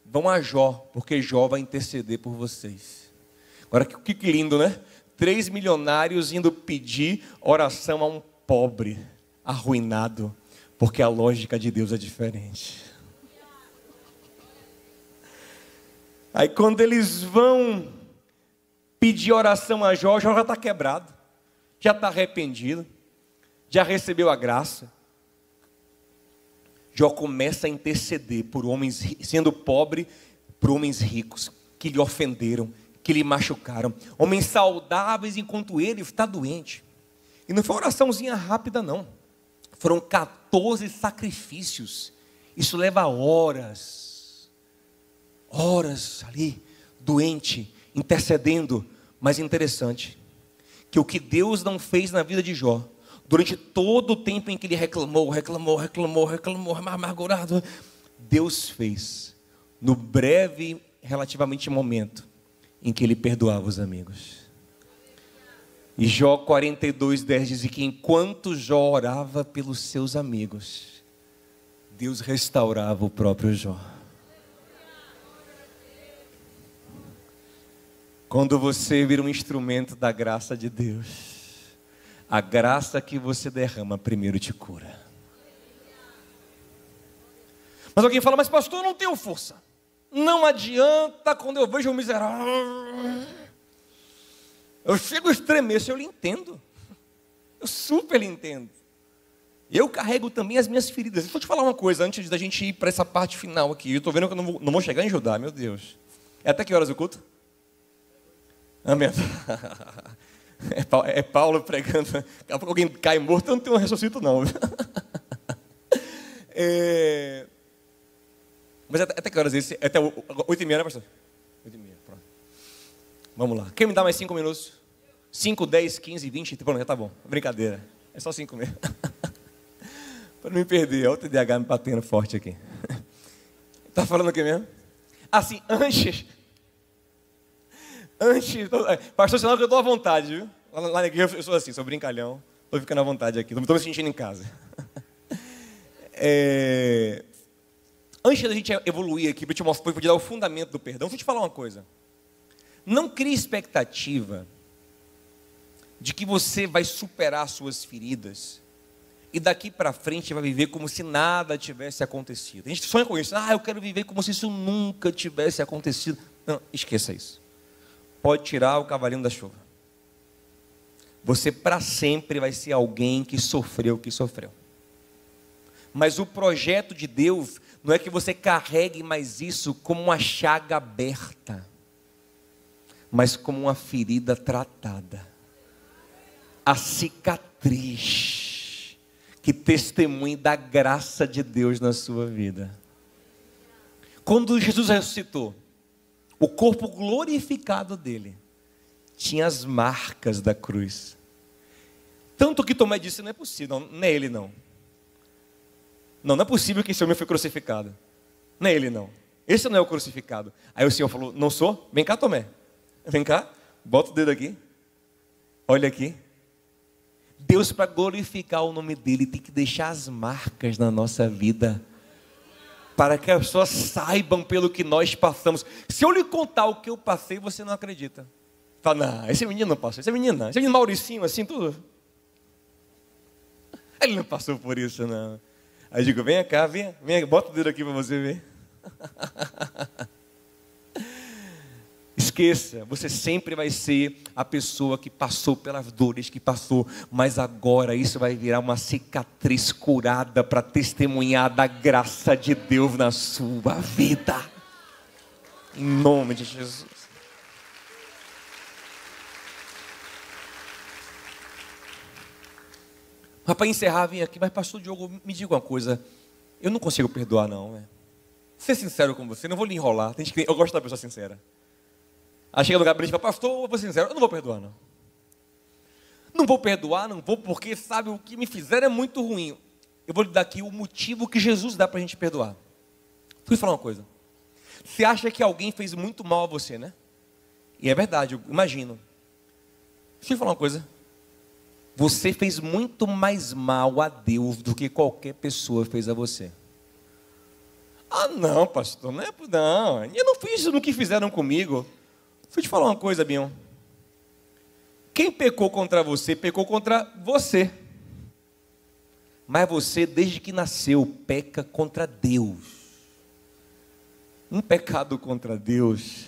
S2: vão a Jó, porque Jó vai interceder por vocês. Agora, que lindo, né? 3 milionários indo pedir oração a um pobre, arruinado, porque a lógica de Deus é diferente. Aí quando eles vão pedir oração a Jó, Jó já está quebrado, já está arrependido, já recebeu a graça. Jó começa a interceder por homens, sendo pobre, por homens ricos, que lhe ofenderam, que lhe machucaram. Homens saudáveis, enquanto ele está doente. E não foi uma oraçãozinha rápida, não. Foram 14 sacrifícios. Isso leva horas. Horas ali, doente, intercedendo. Mas interessante, que o que Deus não fez na vida de Jó, durante todo o tempo em que ele reclamou, amargurado, Deus fez no breve, relativamente, momento em que ele perdoava os amigos. E Jó 42:10 diz que enquanto Jó orava pelos seus amigos, Deus restaurava o próprio Jó. Quando você vira um instrumento da graça de Deus, a graça que você derrama primeiro te cura. Mas alguém fala: mas pastor, eu não tenho força. Não adianta quando eu vejo um miserável. Eu chego a estremecer, eu lhe entendo. Eu super lhe entendo. Eu carrego também as minhas feridas. Deixa eu te falar uma coisa, antes da gente ir para essa parte final aqui. Eu estou vendo que eu não vou chegar em Judá, meu Deus. É até que horas o culto? Amém. É Paulo pregando. Daqui a pouco alguém cai morto, eu não tenho um ressuscito não. Mas até que horas esse? Até 8h30, né, pastor? 8h30, pronto. Vamos lá. Quem me dá mais 5 minutos? 5, 10, 15, 20, pronto, já tá bom. Brincadeira. É só 5 mesmo. Para não me perder, olha o TDAH me batendo forte aqui. Tá falando o que mesmo? Assim, antes, pastor, senão eu estou à vontade, viu? Lá na igreja eu sou assim, sou brincalhão, estou ficando à vontade aqui, estou me sentindo em casa. Antes da gente evoluir aqui, para te mostrar, para te dar o fundamento do perdão, deixa eu te falar uma coisa. Não crie expectativa de que você vai superar suas feridas e daqui para frente vai viver como se nada tivesse acontecido. A gente sonha com isso. Eu quero viver como se isso nunca tivesse acontecido. Não, esqueça isso. Pode tirar o cavalinho da chuva. Você para sempre vai ser alguém que sofreu o que sofreu. Mas o projeto de Deus não é que você carregue mais isso como uma chaga aberta, mas como uma ferida tratada. A cicatriz que testemunhe da graça de Deus na sua vida. Quando Jesus ressuscitou, o corpo glorificado dele tinha as marcas da cruz. Tanto que Tomé disse, não é possível, não é ele não. Não é possível que esse homem foi crucificado. Não é ele não. Esse não é o crucificado. Aí o Senhor falou, não sou? Vem cá, Tomé. Vem cá, bota o dedo aqui. Olha aqui. Deus, para glorificar o nome dele, tem que deixar as marcas na nossa vida, para que as pessoas saibam pelo que nós passamos. Se eu lhe contar o que eu passei, você não acredita. Fala, não, esse menino não passou, esse menino Mauricinho, assim, tudo. Ele não passou por isso, não. Aí eu digo, vem cá, vem, bota o dedo aqui para você ver. Esqueça, você sempre vai ser a pessoa que passou pelas dores que passou, mas agora isso vai virar uma cicatriz curada para testemunhar da graça de Deus na sua vida. Em nome de Jesus. Mas para encerrar, vim aqui, mas pastor Diogo, me diga uma coisa, eu não consigo perdoar não, né? Ser sincero com você, não vou lhe enrolar, eu gosto da pessoa sincera. Aí chega no lugar para ele e fala, pastor, eu vou ser sincero, eu não vou perdoar não. Não vou perdoar, não vou, porque sabe, o que me fizeram é muito ruim. Eu vou lhe dar aqui o motivo que Jesus dá para a gente perdoar. Fui falar uma coisa. Você acha que alguém fez muito mal a você, né? E é verdade, eu imagino. Deixa eu falar uma coisa. Você fez muito mais mal a Deus do que qualquer pessoa fez a você. Ah, não, pastor, não. Eu não fiz isso no que fizeram comigo. Deixa eu te falar uma coisa, Binho. Quem pecou contra você, pecou contra você. Mas você, desde que nasceu, peca contra Deus. Um pecado contra Deus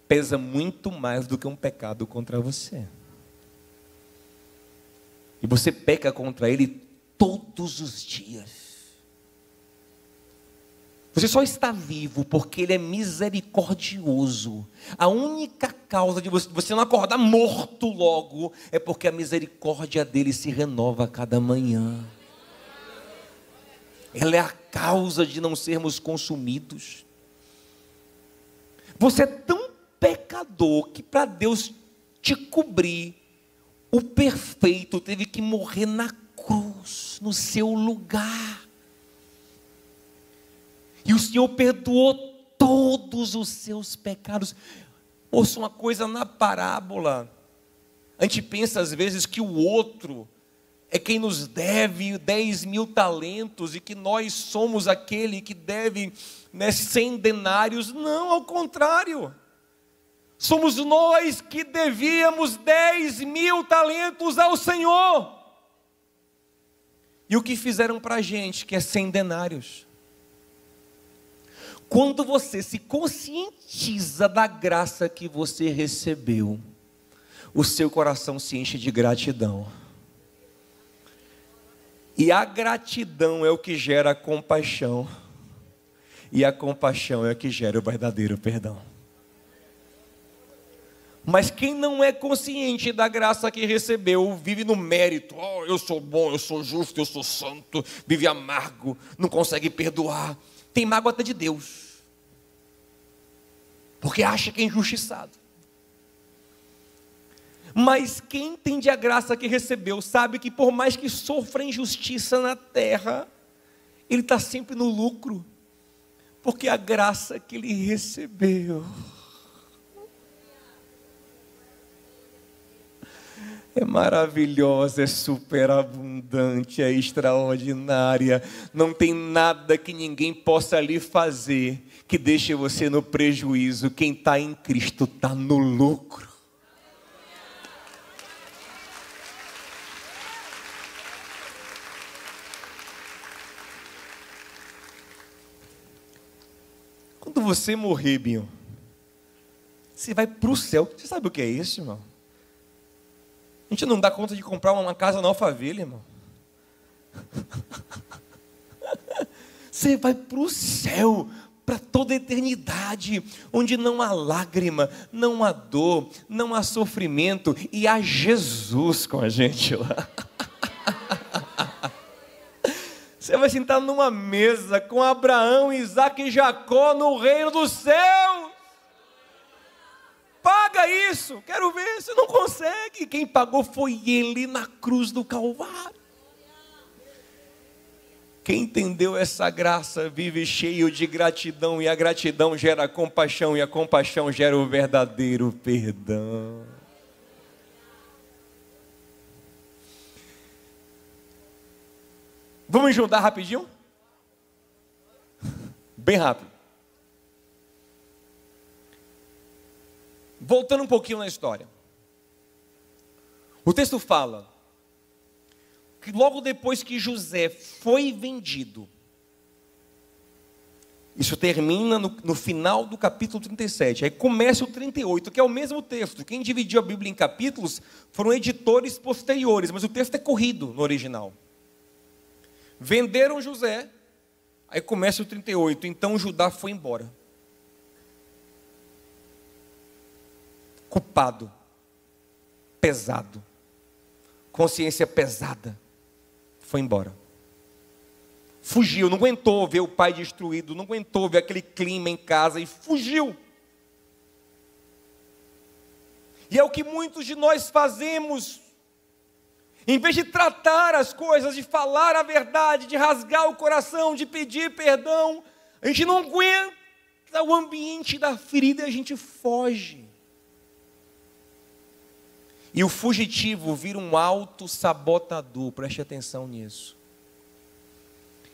S2: pesa muito mais do que um pecado contra você. E você peca contra Ele todos os dias. Você só está vivo porque Ele é misericordioso. A única causa de você não acordar morto logo é porque a misericórdia dEle se renova a cada manhã. Ela é a causa de não sermos consumidos. Você é tão pecador que para Deus te cobrir, o perfeito teve que morrer na cruz, no seu lugar. E o Senhor perdoou todos os seus pecados. Ouça uma coisa na parábola. A gente pensa às vezes que o outro é quem nos deve 10.000 talentos e que nós somos aquele que deve 100 denários. Não, ao contrário. Somos nós que devíamos 10.000 talentos ao Senhor. E o que fizeram para a gente, que é 100 denários? Quando você se conscientiza da graça que você recebeu, o seu coração se enche de gratidão. E a gratidão é o que gera a compaixão. E a compaixão é o que gera o verdadeiro perdão. Mas quem não é consciente da graça que recebeu, vive no mérito. Oh, eu sou bom, eu sou justo, eu sou santo. Vive amargo, não consegue perdoar. Tem mágoa até de Deus. Porque acha que é injustiçado. Mas quem entende a graça que recebeu, sabe que por mais que sofra injustiça na terra, ele está sempre no lucro. Porque a graça que ele recebeu é maravilhosa, é superabundante, é extraordinária. Não tem nada que ninguém possa lhe fazer que deixe você no prejuízo. Quem está em Cristo está no lucro. Quando você morrer, Binho, você vai para o céu. Você sabe o que é isso, irmão? A gente não dá conta de comprar uma casa na Alphaville, irmão. Você vai para o céu, para toda a eternidade, onde não há lágrima, não há dor, não há sofrimento, e há Jesus com a gente lá. Você vai sentar numa mesa com Abraão, Isaac e Jacó no reino dos céus. Paga isso, quero ver. Você não consegue. Quem pagou foi ele na cruz do Calvário. Quem entendeu essa graça vive cheio de gratidão, e a gratidão gera compaixão, e a compaixão gera o verdadeiro perdão. Vamos juntar rapidinho? Bem rápido. Voltando um pouquinho na história. O texto fala que logo depois que José foi vendido, isso termina no final do capítulo 37, aí começa o 38, que é o mesmo texto. Quem dividiu a Bíblia em capítulos foram editores posteriores, mas o texto é corrido no original. Venderam José, aí começa o 38, então Judá foi embora. Culpado, pesado, consciência pesada, foi embora. Fugiu, não aguentou ver o pai destruído, não aguentou ver aquele clima em casa e fugiu. E é o que muitos de nós fazemos. Em vez de tratar as coisas, de falar a verdade, de rasgar o coração, de pedir perdão, a gente não aguenta o ambiente da ferida e a gente foge. E o fugitivo vira um autossabotador, preste atenção nisso.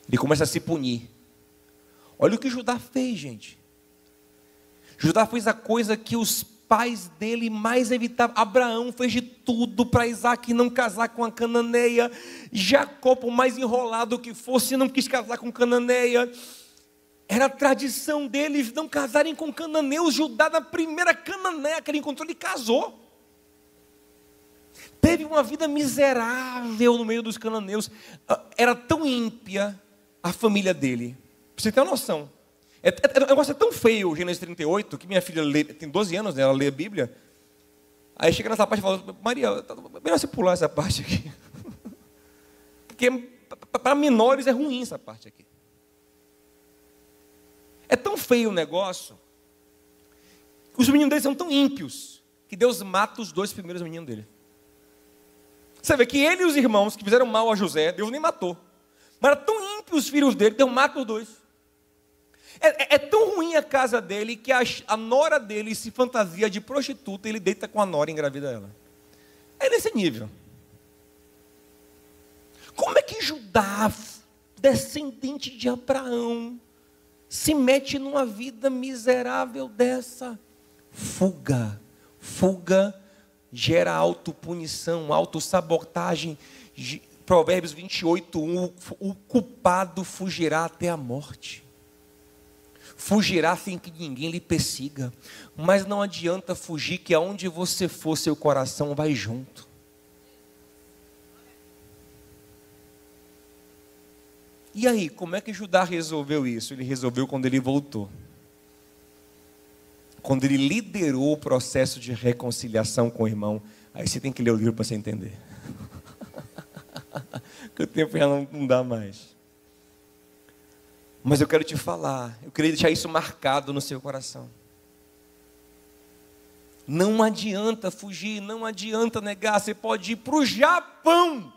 S2: Ele começa a se punir. Olha o que Judá fez, gente. Judá fez a coisa que os pais dele mais evitavam. Abraão fez de tudo para Isaac não casar com a cananeia. Jacó, por mais enrolado que fosse, não quis casar com cananeia. Era a tradição deles não casarem com cananeus. Judá, na primeira cananeia que ele encontrou, ele casou. Teve uma vida miserável no meio dos cananeus. Era tão ímpia a família dele. Pra você ter uma noção. O negócio é tão feio, Gênesis 38, que minha filha tem 12 anos, né, ela lê a Bíblia. Aí chega nessa parte e fala: Maria, melhor você pular essa parte aqui. Porque para menores é ruim essa parte aqui. É tão feio o negócio. Os meninos deles são tão ímpios que Deus mata os 2 primeiros meninos dele. Você vê que ele e os irmãos que fizeram mal a José, Deus nem matou. Mas eram tão ímpios os filhos dele, Deus mata os 2. É tão ruim a casa dele que a nora dele se fantasia de prostituta e ele deita com a nora e engravida ela. É nesse nível. Como é que Judá, descendente de Abraão, se mete numa vida miserável dessa? Fuga gera autopunição, autossabotagem. Provérbios 28:1, o culpado fugirá até a morte. Fugirá sem que ninguém lhe persiga. Mas não adianta fugir, que aonde você for, seu coração vai junto. E aí, como é que Judá resolveu isso? Ele resolveu quando ele voltou. Quando ele liderou o processo de reconciliação com o irmão. Aí você tem que ler o livro para você entender. Porque o tempo já não dá mais. Mas eu quero te falar, eu queria deixar isso marcado no seu coração. Não adianta fugir, não adianta negar. Você pode ir para o Japão.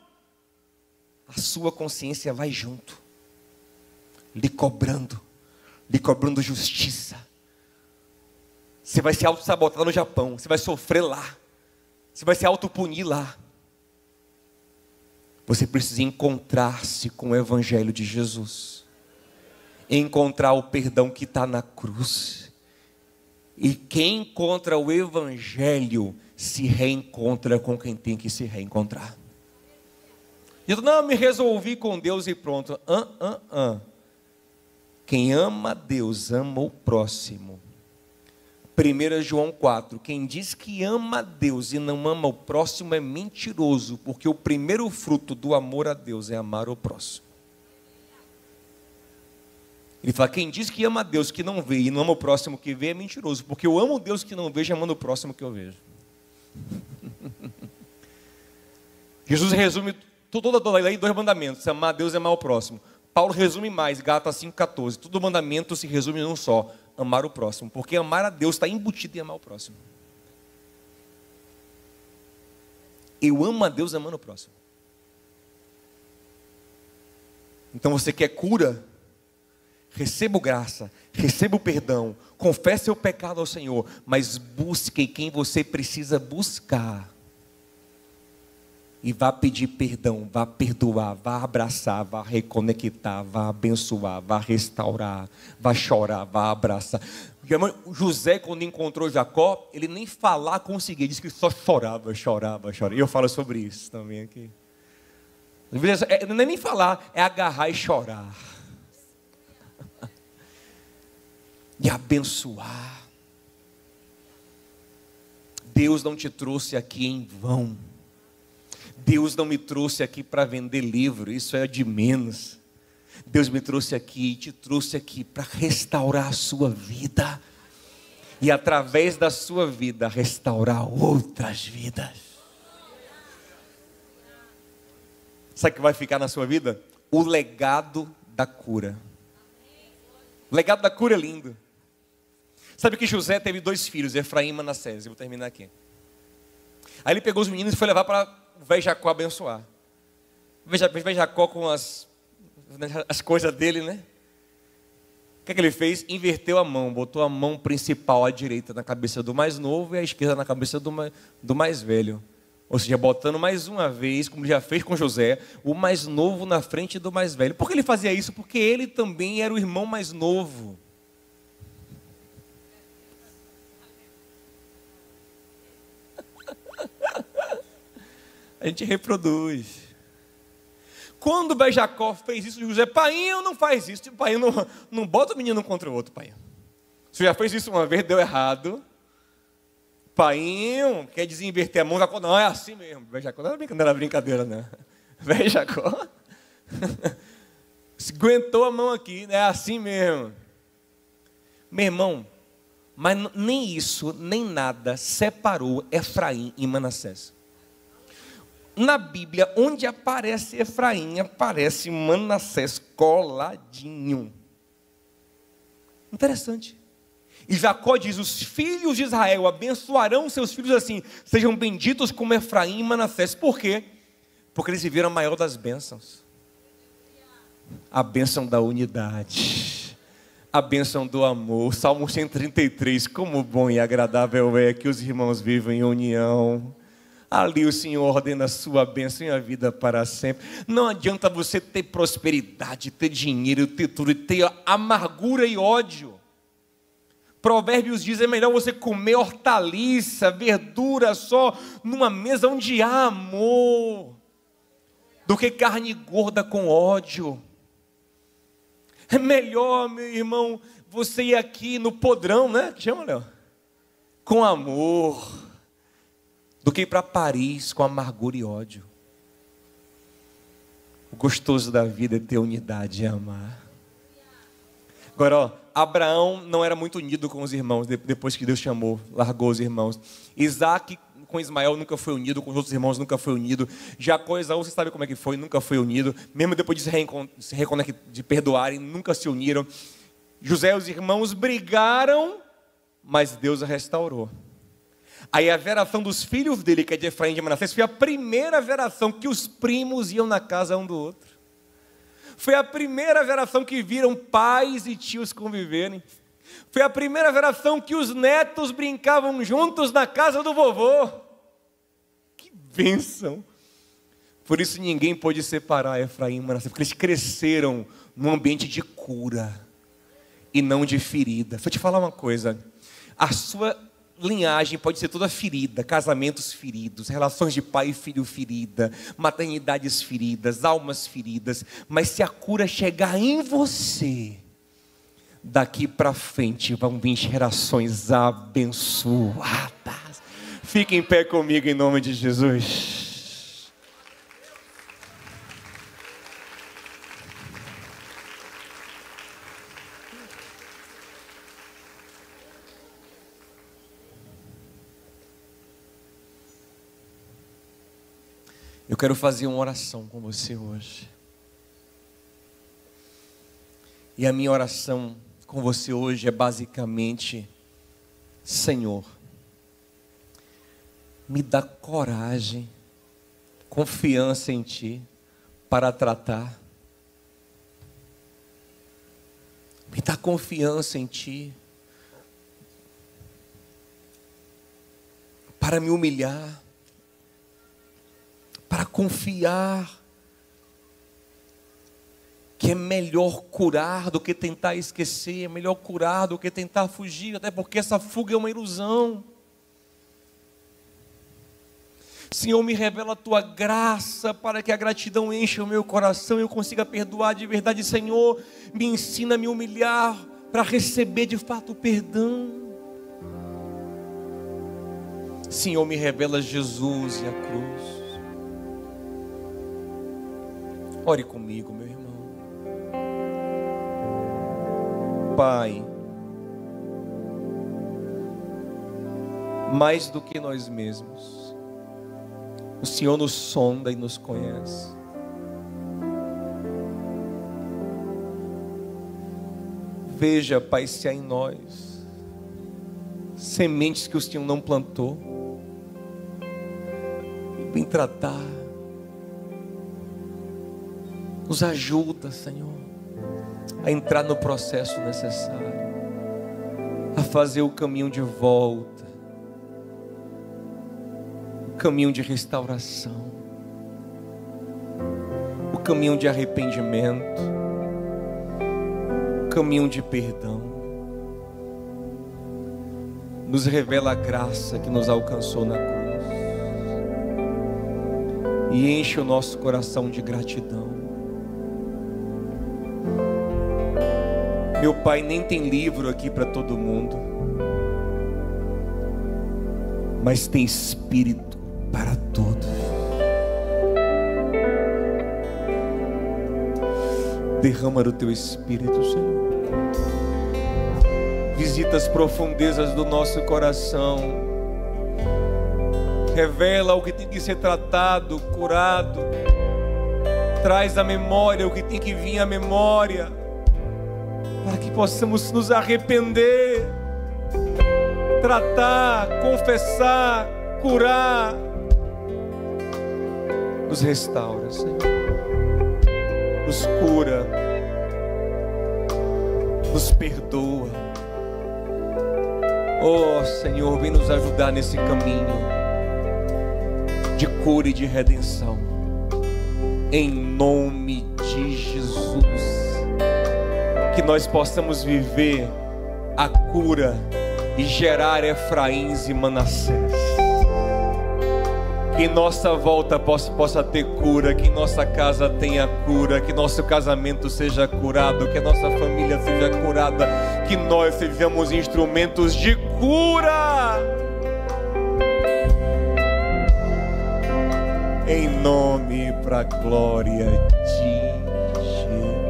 S2: A sua consciência vai junto. Lhe cobrando justiça. Você vai se auto-sabotar no Japão. Você vai sofrer lá. Você vai se autopunir lá. Você precisa encontrar-se com o Evangelho de Jesus. Encontrar o perdão que está na cruz. E quem encontra o Evangelho se reencontra com quem tem que se reencontrar. Eu não me resolvi com Deus e pronto. Quem ama a Deus ama o próximo. 1 João 4, quem diz que ama a Deus e não ama o próximo é mentiroso, porque o primeiro fruto do amor a Deus é amar o próximo. Ele fala, quem diz que ama a Deus que não vê e não ama o próximo que vê é mentiroso, porque eu amo o Deus que não vejo e amando o próximo que eu vejo. Jesus resume toda a lei em 2 mandamentos, amar a Deus e amar o próximo. Paulo resume mais, Gálatas 5,14, todo mandamento se resume num só, amar o próximo, porque amar a Deus está embutido em amar o próximo. Eu amo a Deus amando o próximo. Então você quer cura? Receba graça, receba o perdão, confesse seu pecado ao Senhor, mas busque quem você precisa buscar. E vá pedir perdão, vá perdoar, vá abraçar, vá reconectar, vá abençoar, vá restaurar, vá chorar, vá abraçar. José, quando encontrou Jacó, ele nem falar conseguia, disse que só chorava. E eu falo sobre isso também aqui. Não é nem falar, é agarrar e chorar. E abençoar. Deus não te trouxe aqui em vão. Deus não me trouxe aqui para vender livro, isso é de menos. Deus me trouxe aqui, te trouxe aqui para restaurar a sua vida. E através da sua vida, restaurar outras vidas. Sabe o que vai ficar na sua vida? O legado da cura. O legado da cura é lindo. Sabe que José teve 2 filhos, Efraim e Manassés. Eu vou terminar aqui. Aí ele pegou os meninos e foi levar para o velho Jacó abençoar. O velho Jacó com as coisas dele, né? O que é que ele fez? Inverteu a mão, botou a mão principal à direita na cabeça do mais novo e a esquerda na cabeça do mais velho. Ou seja, botando mais uma vez, como já fez com José, o mais novo na frente do mais velho. Por que ele fazia isso? Porque ele também era o irmão mais novo. A gente reproduz. Quando o Jacó fez isso, José, painho, não faz isso. Tipo, painho, não bota o menino contra o outro, painho. Você já fez isso uma vez, deu errado. Painho, quer desinverter a mão, Jacó, não, é assim mesmo. Jacó não era brincadeira, não. Velho Jacó aguentou a mão aqui, é assim mesmo. Meu irmão, mas nem isso, nem nada separou Efraim e Manassés. Na Bíblia, onde aparece Efraim, aparece Manassés coladinho. Interessante. E Jacó diz, os filhos de Israel abençoarão seus filhos assim, sejam benditos como Efraim e Manassés. Por quê? Porque eles viveram a maior das bênçãos. A bênção da unidade. A bênção do amor. Salmo 133, como bom e agradável é que os irmãos vivam em união. Ali o Senhor ordena a sua bênção e a vida para sempre. Não adianta você ter prosperidade, ter dinheiro, ter tudo, ter amargura e ódio. Provérbios diz, é melhor você comer hortaliça, verdura só numa mesa onde há amor, do que carne gorda com ódio. É melhor, meu irmão, você ir aqui no podrão, né? Que chama, Léo? Com amor, do que ir para Paris com amargura e ódio. O gostoso da vida é ter unidade e amar. Agora, ó, Abraão não era muito unido com os irmãos, depois que Deus chamou, largou os irmãos. Isaac com Ismael nunca foi unido, com os outros irmãos nunca foi unido. Jacó e Esaú, você sabe como é que foi, nunca foi unido. Mesmo depois de perdoarem, nunca se uniram. José e os irmãos brigaram, mas Deus a restaurou. Aí a geração dos filhos dele, que é de Efraim e de Manassés, foi a primeira geração que os primos iam na casa um do outro. Foi a primeira geração que viram pais e tios conviverem. Foi a primeira geração que os netos brincavam juntos na casa do vovô. Que bênção! Por isso ninguém pôde separar Efraim e Manassés, porque eles cresceram num ambiente de cura e não de ferida. Deixa eu te falar uma coisa, a sua linhagem pode ser toda ferida, casamentos feridos, relações de pai e filho ferida, maternidades feridas, almas feridas, mas se a cura chegar em você, daqui para frente vão vir gerações abençoadas. Fique em pé comigo em nome de Jesus. Eu quero fazer uma oração com você hoje. E a minha oração com você hoje é basicamente: Senhor, me dá coragem confiança em Ti para tratar. Me dá confiança em Ti para me humilhar, para confiar que é melhor curar do que tentar esquecer, é melhor curar do que tentar fugir, até porque essa fuga é uma ilusão. Senhor, me revela a Tua graça para que a gratidão encha o meu coração e eu consiga perdoar de verdade. Senhor, me ensina a me humilhar para receber de fato o perdão. Senhor, me revela Jesus e a cruz. Ore comigo, meu irmão. Pai, mais do que nós mesmos, o Senhor nos sonda e nos conhece. Veja, Pai, se há em nós sementes que o Senhor não plantou, e vem tratar. Nos ajuda, Senhor, a entrar no processo necessário, a fazer o caminho de volta, o caminho de restauração, o caminho de arrependimento, o caminho de perdão. Nos revela a graça que nos alcançou na cruz e enche o nosso coração de gratidão. Meu Pai, nem tem livro aqui para todo mundo, mas tem Espírito para todos. Derrama o Teu Espírito, Senhor. Visita as profundezas do nosso coração. Revela o que tem que ser tratado, curado. Traz à memória o que tem que vir à memória, para que possamos nos arrepender, tratar, confessar, curar. Nos restaura, Senhor. Nos cura, nos perdoa. Oh, Senhor, vem nos ajudar nesse caminho de cura e de redenção, em nome de Jesus. Que nós possamos viver a cura e gerar Efraíns e Manassés. Que em nossa volta possa ter cura, que em nossa casa tenha cura, que nosso casamento seja curado, que a nossa família seja curada, que nós sejamos instrumentos de cura. Em nome, para a glória de Jesus.